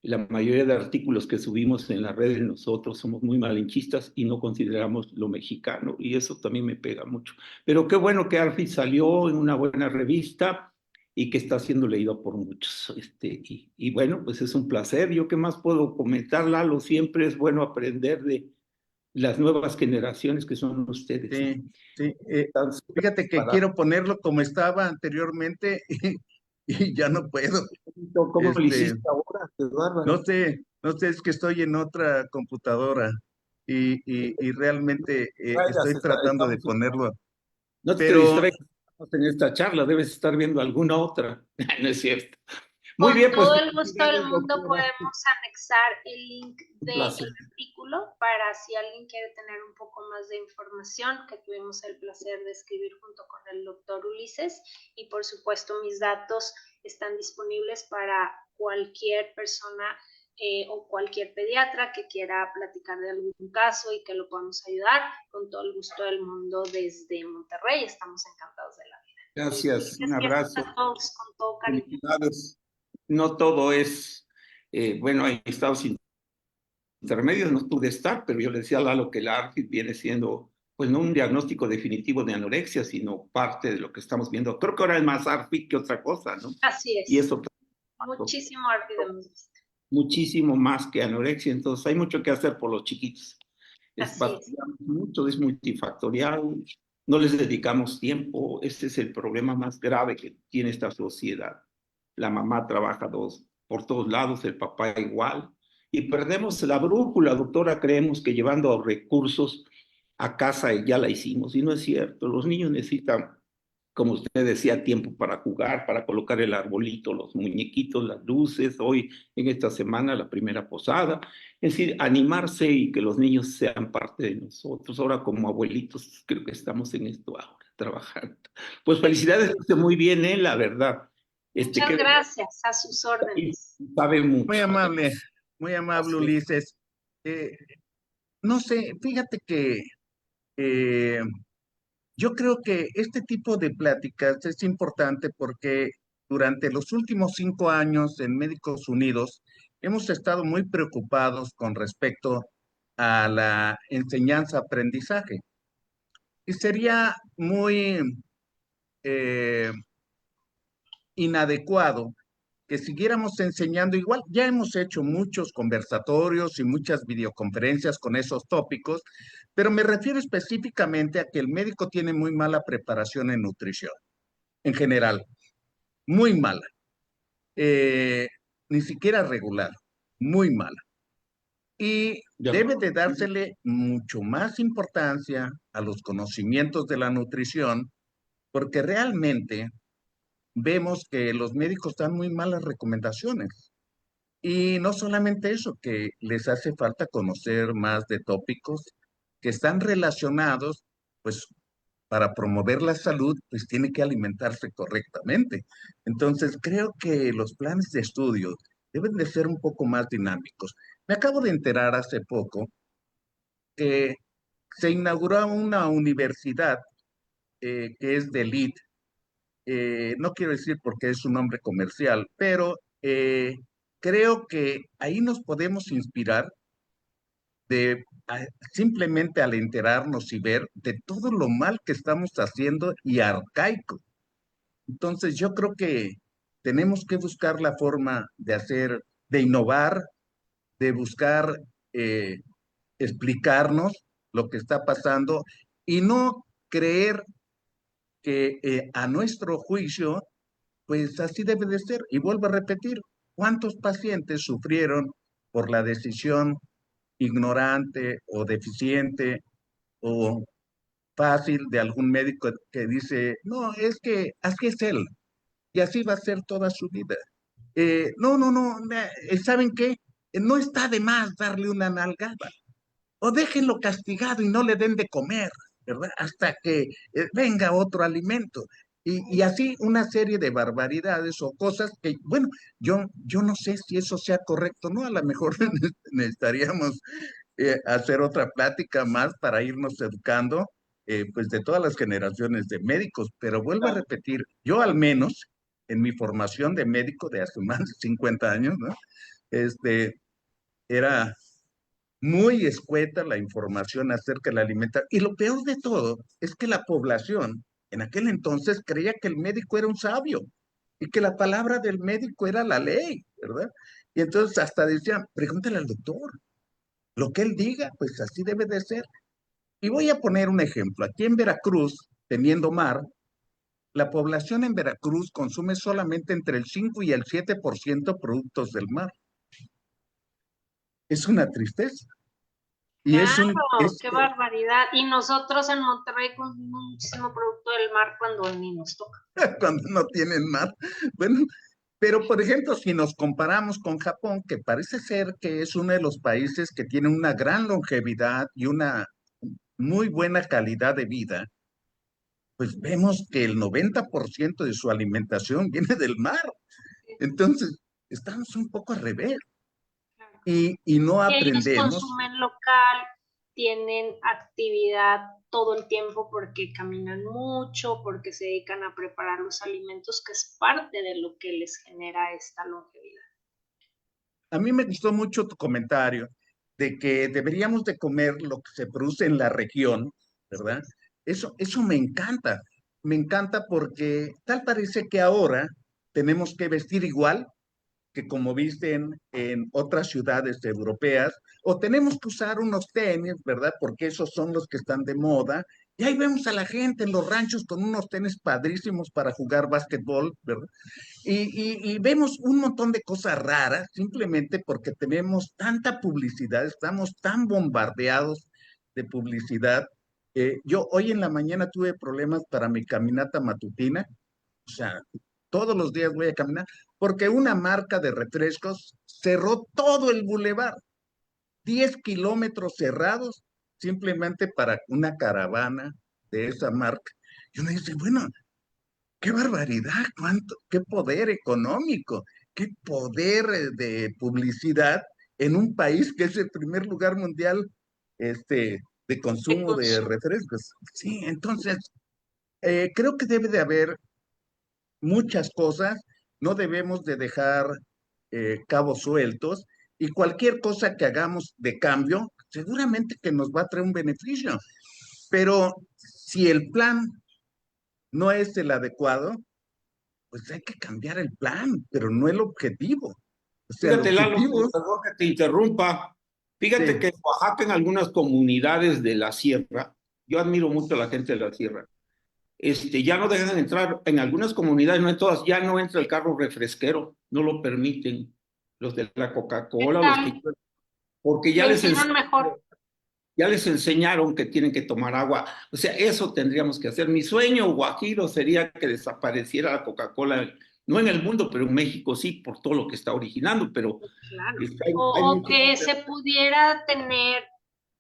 La mayoría de artículos que subimos en las redes nosotros somos muy malinchistas y no consideramos lo mexicano, y eso también me pega mucho. Pero qué bueno que Arfi salió en una buena revista y que está siendo leído por muchos. Y bueno, pues es un placer. ¿Yo qué más puedo comentar, Lalo? Siempre es bueno aprender de las nuevas generaciones que son ustedes, ¿no? Sí, sí. Están súper Fíjate que preparados. quiero ponerlo como estaba anteriormente y ya no puedo. ¿Cómo lo Este, hiciste ahora? Qué bárbaro. no sé, es que estoy en otra computadora y realmente Traigas, estoy tratando de estamos ponerlo, No te pero distraigas en esta charla, debes estar viendo alguna otra. No es cierto. Muy Con bien, pues todo el gusto del felicidades, mundo doctora. podemos anexar el link Un del placer. artículo para si alguien quiere tener un poco más de información, que tuvimos el placer de escribir junto con el doctor Ulises. Y por supuesto mis datos están disponibles para cualquier persona o cualquier pediatra que quiera platicar de algún caso y que lo podamos ayudar. Con todo el gusto del mundo desde Monterrey, estamos encantados de la vida. Gracias, un Gracias abrazo. a todos con todo cariño. Felicidades. No todo es, bueno, hay estados intermedios, no pude estar, pero yo le decía a Lalo que la ARFID viene siendo, pues no un diagnóstico definitivo de anorexia, sino parte de lo que estamos viendo. Creo que ahora es más ARFID que otra cosa, ¿no? Así Y es. eso Muchísimo arte hemos visto. muchísimo más que anorexia, entonces hay mucho que hacer por los chiquitos. Así es. Batallamos mucho, es multifactorial, no les dedicamos tiempo, ese es el problema más grave que tiene esta sociedad. La mamá trabaja por todos lados, el papá igual, y perdemos la brújula, doctora, creemos que llevando recursos a casa ya la hicimos, y no es cierto, los niños necesitan, como usted decía, tiempo para jugar, para colocar el arbolito, los muñequitos, las luces, hoy en esta semana la primera posada, es decir, animarse y que los niños sean parte de nosotros. Ahora como abuelitos creo que estamos en esto ahora, trabajando. Pues felicidades, muy bien, la verdad. Muchas Que gracias, a sus órdenes. sabe muy mucho amable, además. muy amable Así. Ulises. Eh, no sé, fíjate que eh, yo creo que este tipo de pláticas es importante porque durante los últimos 5 años en Médicos Unidos hemos estado muy preocupados con respecto a la enseñanza-aprendizaje. Y sería muy eh, inadecuado que siguiéramos enseñando igual. Ya hemos hecho muchos conversatorios y muchas videoconferencias con esos tópicos, pero me refiero específicamente a que el médico tiene muy mala preparación en nutrición, en general, muy mala, eh, ni siquiera regular, muy mala. Y Ya. debe de dársele mucho más importancia a los conocimientos de la nutrición, porque realmente vemos que los médicos dan muy malas recomendaciones. Y no solamente eso, que les hace falta conocer más de tópicos que están relacionados, pues para promover la salud, pues tiene que alimentarse correctamente. Entonces, creo que los planes de estudio deben de ser un poco más dinámicos. Me acabo de enterar hace poco que se inauguró una universidad que es de elite. No quiero decir porque es un nombre comercial, pero creo que ahí nos podemos inspirar simplemente al enterarnos y ver de todo lo mal que estamos haciendo y arcaico. Entonces yo creo que tenemos que buscar la forma de hacer, de innovar, de buscar eh, explicarnos lo que está pasando y no creer que a nuestro juicio, pues así debe de ser. Y vuelvo a repetir, ¿cuántos pacientes sufrieron por la decisión ignorante o deficiente o fácil de algún médico que dice, no, es que así es él y así va a ser toda su vida? No, no, no, ¿saben qué? No está de más darle una nalgada o déjenlo castigado y no le den de comer, ¿verdad? Hasta que venga otro alimento. Y así una serie de barbaridades o cosas que, bueno, yo no sé si eso sea correcto, ¿no? A lo mejor necesitaríamos hacer otra plática más para irnos educando, pues de todas las generaciones de médicos, pero vuelvo a repetir, yo al menos en mi formación de médico de hace más de 50 años, ¿no? este, era muy escueta la información acerca de la alimentación. Y lo peor de todo es que la población en aquel entonces creía que el médico era un sabio y que la palabra del médico era la ley, ¿verdad? Y entonces hasta decían, pregúntale al doctor, lo que él diga, pues así debe de ser. Y voy a poner un ejemplo. Aquí en Veracruz, teniendo mar, la población en Veracruz consume solamente entre el 5 y el 7% productos del mar. Es una tristeza. Y Claro, qué barbaridad. Y nosotros en Monterrey consumimos muchísimo producto del mar cuando ni nos toca. cuando no tienen mar. Bueno, pero por ejemplo, si nos comparamos con Japón, que parece ser que es uno de los países que tiene una gran longevidad y una muy buena calidad de vida, pues vemos que el 90% de su alimentación viene del mar. Entonces, estamos un poco al revés Claro. y no Y ellos aprendemos. consumen local, tienen actividad todo el tiempo porque caminan mucho, porque se dedican a preparar los alimentos, que es parte de lo que les genera esta longevidad. A mí me gustó mucho tu comentario de que deberíamos de comer lo que se produce en la región, ¿verdad? Eso me encanta porque tal parece que ahora tenemos que vestir igual que como visten en otras ciudades europeas, o tenemos que usar unos tenis, ¿verdad? Porque esos son los que están de moda. Y ahí vemos a la gente en los ranchos con unos tenis padrísimos para jugar básquetbol, ¿verdad? Y vemos un montón de cosas raras simplemente porque tenemos tanta publicidad, estamos tan bombardeados de publicidad. Yo hoy en la mañana tuve problemas para mi caminata matutina, o sea, todos los días voy a caminar, porque una marca de refrescos cerró todo el bulevar, 10 kilómetros cerrados, simplemente para una caravana de esa marca. Y uno dice, bueno, qué barbaridad, qué poder económico, qué poder de publicidad en un país que es el primer lugar mundial de De consumo de consumo. refrescos. Sí, entonces creo que debe de haber muchas cosas, no debemos de dejar cabos sueltos y cualquier cosa que hagamos de cambio, seguramente que nos va a traer un beneficio. Pero si el plan no es el adecuado, pues hay que cambiar el plan, pero no el objetivo. O sea, el Fíjate, Lalo, objetivo, perdón que te interrumpa. Fíjate sí, que en Oaxaca, en algunas comunidades de la sierra, yo admiro mucho a la gente de la sierra, ya no dejan entrar, en algunas comunidades, no en todas, ya no entra el carro refresquero, no lo permiten los de la ¿Qué Coca-Cola, los que tal? porque Lo hicieron mejor. ya les enseñaron que tienen que tomar agua. O sea, eso tendríamos que hacer. Mi sueño guajiro sería que desapareciera la Coca-Cola, no en el mundo, pero en México sí, por todo lo que está originando, pero Claro. hay O mucho que que hacer. se pudiera tener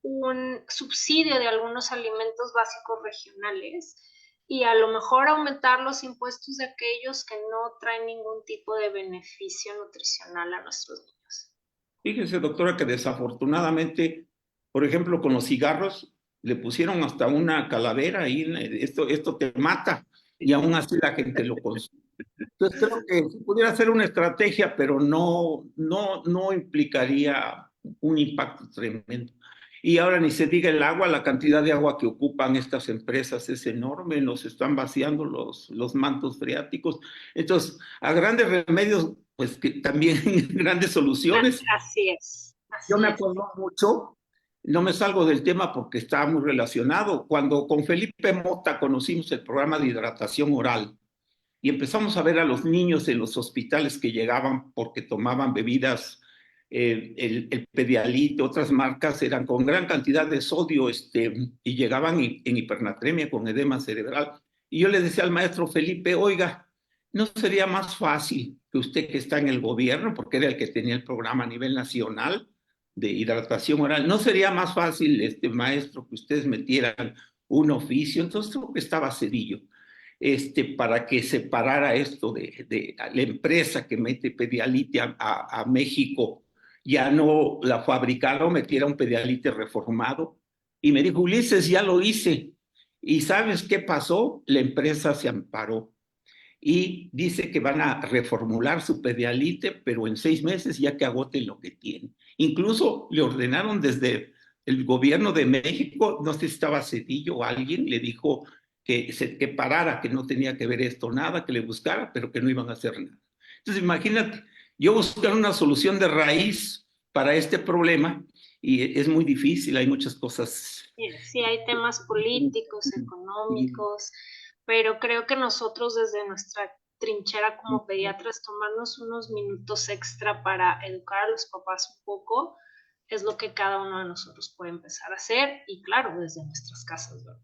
un subsidio de algunos alimentos básicos regionales y a lo mejor aumentar los impuestos de aquellos que no traen ningún tipo de beneficio nutricional a nuestros niños. Fíjese, doctora, que desafortunadamente, por ejemplo, con los cigarros, le pusieron hasta una calavera ahí, esto te mata, y aún así la gente lo consume. Entonces creo que se pudiera hacer una estrategia, pero no implicaría un impacto tremendo. Y ahora ni se diga el agua, la cantidad de agua que ocupan estas empresas es enorme, nos están vaciando los mantos freáticos. Entonces, a grandes remedios, pues que también grandes soluciones. Así es, Yo así me es. acuerdo mucho, no me salgo del tema porque está muy relacionado, cuando con Felipe Mota conocimos el programa de hidratación oral y empezamos a ver a los niños en los hospitales que llegaban porque tomaban bebidas, el Pedialit, otras marcas, eran con gran cantidad de sodio y llegaban en hipernatremia con edema cerebral. Y yo le decía al maestro Felipe, oiga, ¿no sería más fácil que usted que está en el gobierno, porque era el que tenía el programa a nivel nacional de hidratación oral, ¿no sería más fácil, maestro, que ustedes metieran un oficio? Entonces creo que estaba Cedillo para que separara esto de la empresa que mete Pedialite a México, ya no la fabricara o metiera un Pedialite reformado. Y me dijo, Ulises, ya lo hice. ¿Y sabes qué pasó? La empresa se amparó. y dice que van a reformular su pedialite, pero en 6 meses ya que agoten lo que tienen. Incluso le ordenaron desde el gobierno de México, no sé si estaba Cedillo o alguien, le dijo que parara, que no tenía que ver esto nada, que le buscara, pero que no iban a hacer nada. Entonces imagínate, yo buscar una solución de raíz para este problema y es muy difícil, hay muchas cosas. Sí, hay temas políticos, económicos, pero creo que nosotros desde nuestra trinchera como pediatras, tomarnos unos minutos extra para educar a los papás un poco, es lo que cada uno de nosotros puede empezar a hacer y claro, desde nuestras casas, ¿verdad?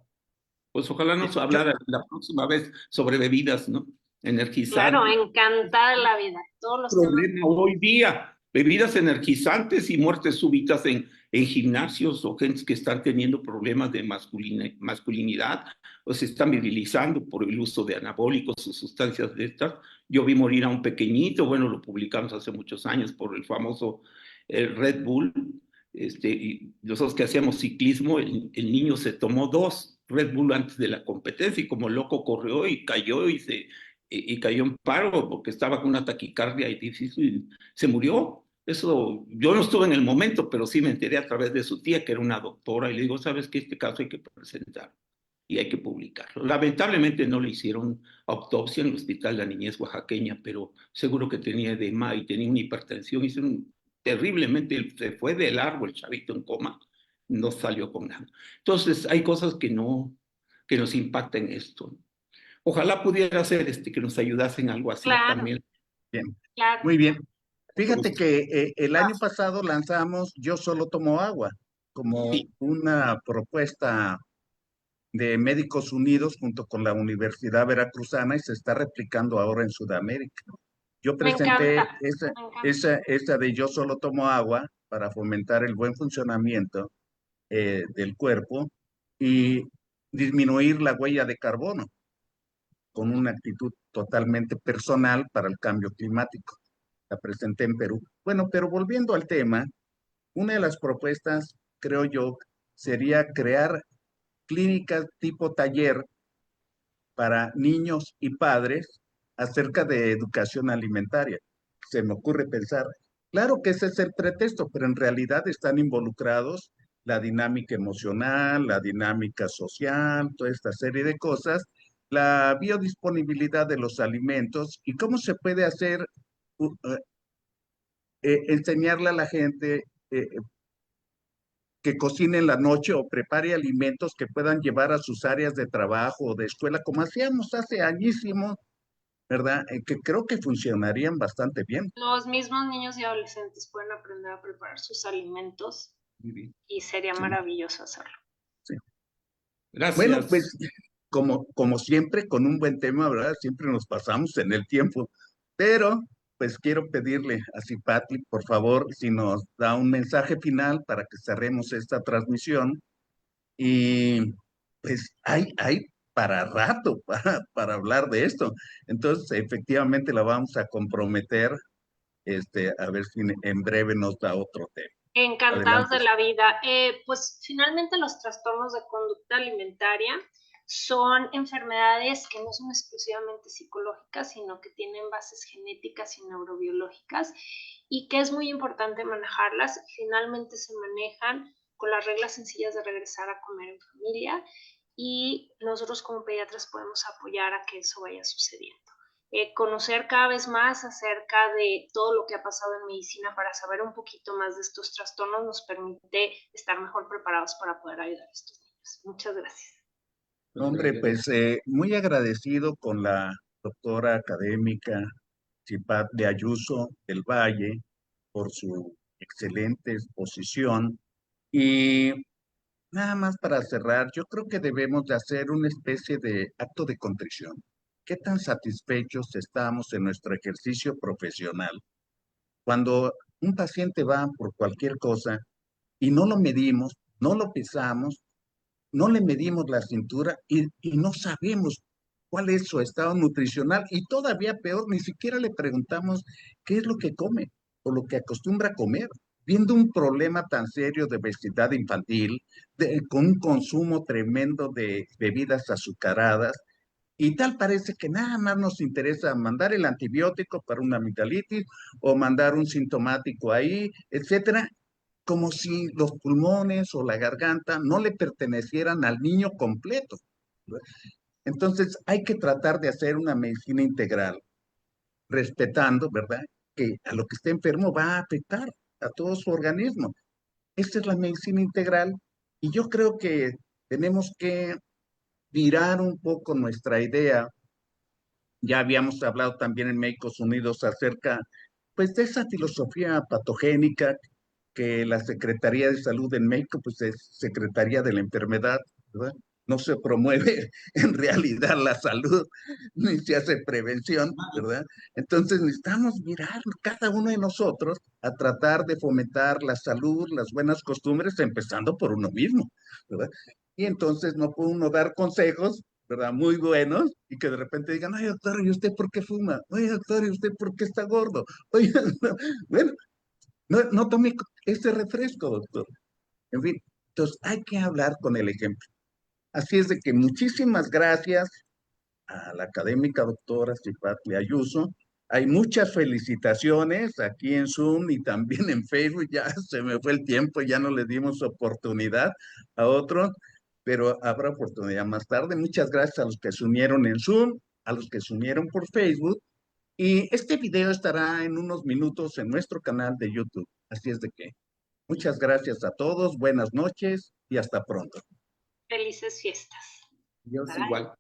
Pues ojalá nos Yo, hablara la próxima vez sobre bebidas, ¿no? Claro, Energizantes. encantada de la vida, todos los temas. Problema hoy día, bebidas energizantes y muertes súbitas en gimnasios o gente que están teniendo problemas de masculinidad o se están virilizando por el uso de anabólicos o sustancias de estas. Yo vi morir a un pequeñito, bueno, lo publicamos hace muchos años por el famoso Red Bull. Y nosotros que hacíamos ciclismo, el niño se tomó 2 Red Bull antes de la competencia y como loco corrió y cayó y cayó en paro porque estaba con una taquicardia y difícil, se murió. Eso, yo no estuve en el momento, pero sí me enteré a través de su tía, que era una doctora, y le digo, ¿sabes qué? Este caso hay que presentar y hay que publicarlo. Lamentablemente no le hicieron autopsia en el Hospital de la Niñez Oaxaqueña, pero seguro que tenía edema y tenía una hipertensión, hicieron terriblemente, se fue de largo el chavito en coma, no salió con nada. Entonces, hay cosas que no, que nos impactan esto. Ojalá pudiera ser que nos ayudasen algo así Claro, también. bien, claro. muy bien. Fíjate Pues, que el año pasado lanzamos Yo Solo Tomo Agua como sí, una propuesta de Médicos Unidos junto con la Universidad Veracruzana y se está replicando ahora en Sudamérica. Yo Me presenté encanta, me encanta. esa de Yo Solo Tomo Agua para fomentar el buen funcionamiento del cuerpo y disminuir la huella de carbono con una actitud totalmente personal para el cambio climático. La presenté en Perú. Bueno, pero volviendo al tema, una de las propuestas, creo yo, sería crear clínicas tipo taller para niños y padres acerca de educación alimentaria. Se me ocurre pensar, claro que ese es el pretexto, pero en realidad están involucrados la dinámica emocional, la dinámica social, toda esta serie de cosas, la biodisponibilidad de los alimentos y cómo se puede hacer, uh, uh, enseñarle a la gente que cocine en la noche o prepare alimentos que puedan llevar a sus áreas de trabajo o de escuela, como hacíamos hace añísimos, ¿verdad? Que creo que funcionarían bastante bien. Los mismos niños y adolescentes pueden aprender a preparar sus alimentos muy bien. y sería Sí, maravilloso hacerlo. sí. Bueno, Gracias. pues como siempre, con un buen tema, ¿verdad? Siempre nos pasamos en el tiempo, pero pues quiero pedirle a Cipatli, por favor, si nos da un mensaje final para que cerremos esta transmisión y pues hay para rato para hablar de esto. Entonces, efectivamente la vamos a comprometer, a ver si en breve nos da otro tema. Encantados Adelante. de la vida. Pues finalmente los trastornos de conducta alimentaria son enfermedades que no son exclusivamente psicológicas, sino que tienen bases genéticas y neurobiológicas y que es muy importante manejarlas. Finalmente se manejan con las reglas sencillas de regresar a comer en familia y nosotros como pediatras podemos apoyar a que eso vaya sucediendo. Conocer cada vez más acerca de todo lo que ha pasado en medicina para saber un poquito más de estos trastornos nos permite estar mejor preparados para poder ayudar a estos niños. Muchas gracias. Hombre, pues muy agradecido con la doctora académica Zipat de Ayuso del Valle por su excelente exposición. Y nada más para cerrar, yo creo que debemos de hacer una especie de acto de contrición. ¿Qué tan satisfechos estamos en nuestro ejercicio profesional cuando un paciente va por cualquier cosa y no lo medimos, no lo pesamos, no le medimos la cintura y no sabemos cuál es su estado nutricional y todavía peor, ni siquiera le preguntamos qué es lo que come o lo que acostumbra a comer, viendo un problema tan serio de obesidad infantil, con un consumo tremendo de bebidas azucaradas? Y tal parece que nada más nos interesa mandar el antibiótico para una amigdalitis o mandar un sintomático ahí, etcétera, como si los pulmones o la garganta no le pertenecieran al niño completo, ¿verdad? Entonces hay que tratar de hacer una medicina integral, respetando, ¿verdad? Que a lo que esté enfermo va a afectar a todo su organismo. Esta es la medicina integral y yo creo que tenemos que virar un poco nuestra idea. Ya habíamos hablado también en Médicos Unidos acerca, pues, de esa filosofía patogénica que la Secretaría de Salud en México, pues, es Secretaría de la Enfermedad, ¿verdad? No se promueve en realidad la salud, ni se hace prevención, ¿verdad? Entonces necesitamos mirar cada uno de nosotros a tratar de fomentar la salud, las buenas costumbres, empezando por uno mismo, ¿verdad? Y entonces no puede uno dar consejos, ¿verdad? Muy buenos, y que de repente digan, ay, doctor, ¿y usted por qué fuma? Oye, doctor, ¿y usted por qué está gordo? Oye, no, bueno, no tome este refresco, doctor. En fin, entonces hay que hablar con el ejemplo. Así es de que muchísimas gracias a la académica doctora Cipatia Ayuso. Hay muchas felicitaciones aquí en Zoom y también en Facebook. Ya se me fue el tiempo, ya no le dimos oportunidad a otros, pero habrá oportunidad más tarde. Muchas gracias a los que se unieron en Zoom, a los que se unieron por Facebook. Y este video estará en unos minutos en nuestro canal de YouTube. Así es de que muchas gracias a todos, buenas noches y hasta pronto. Felices fiestas. Dios Bye. igual.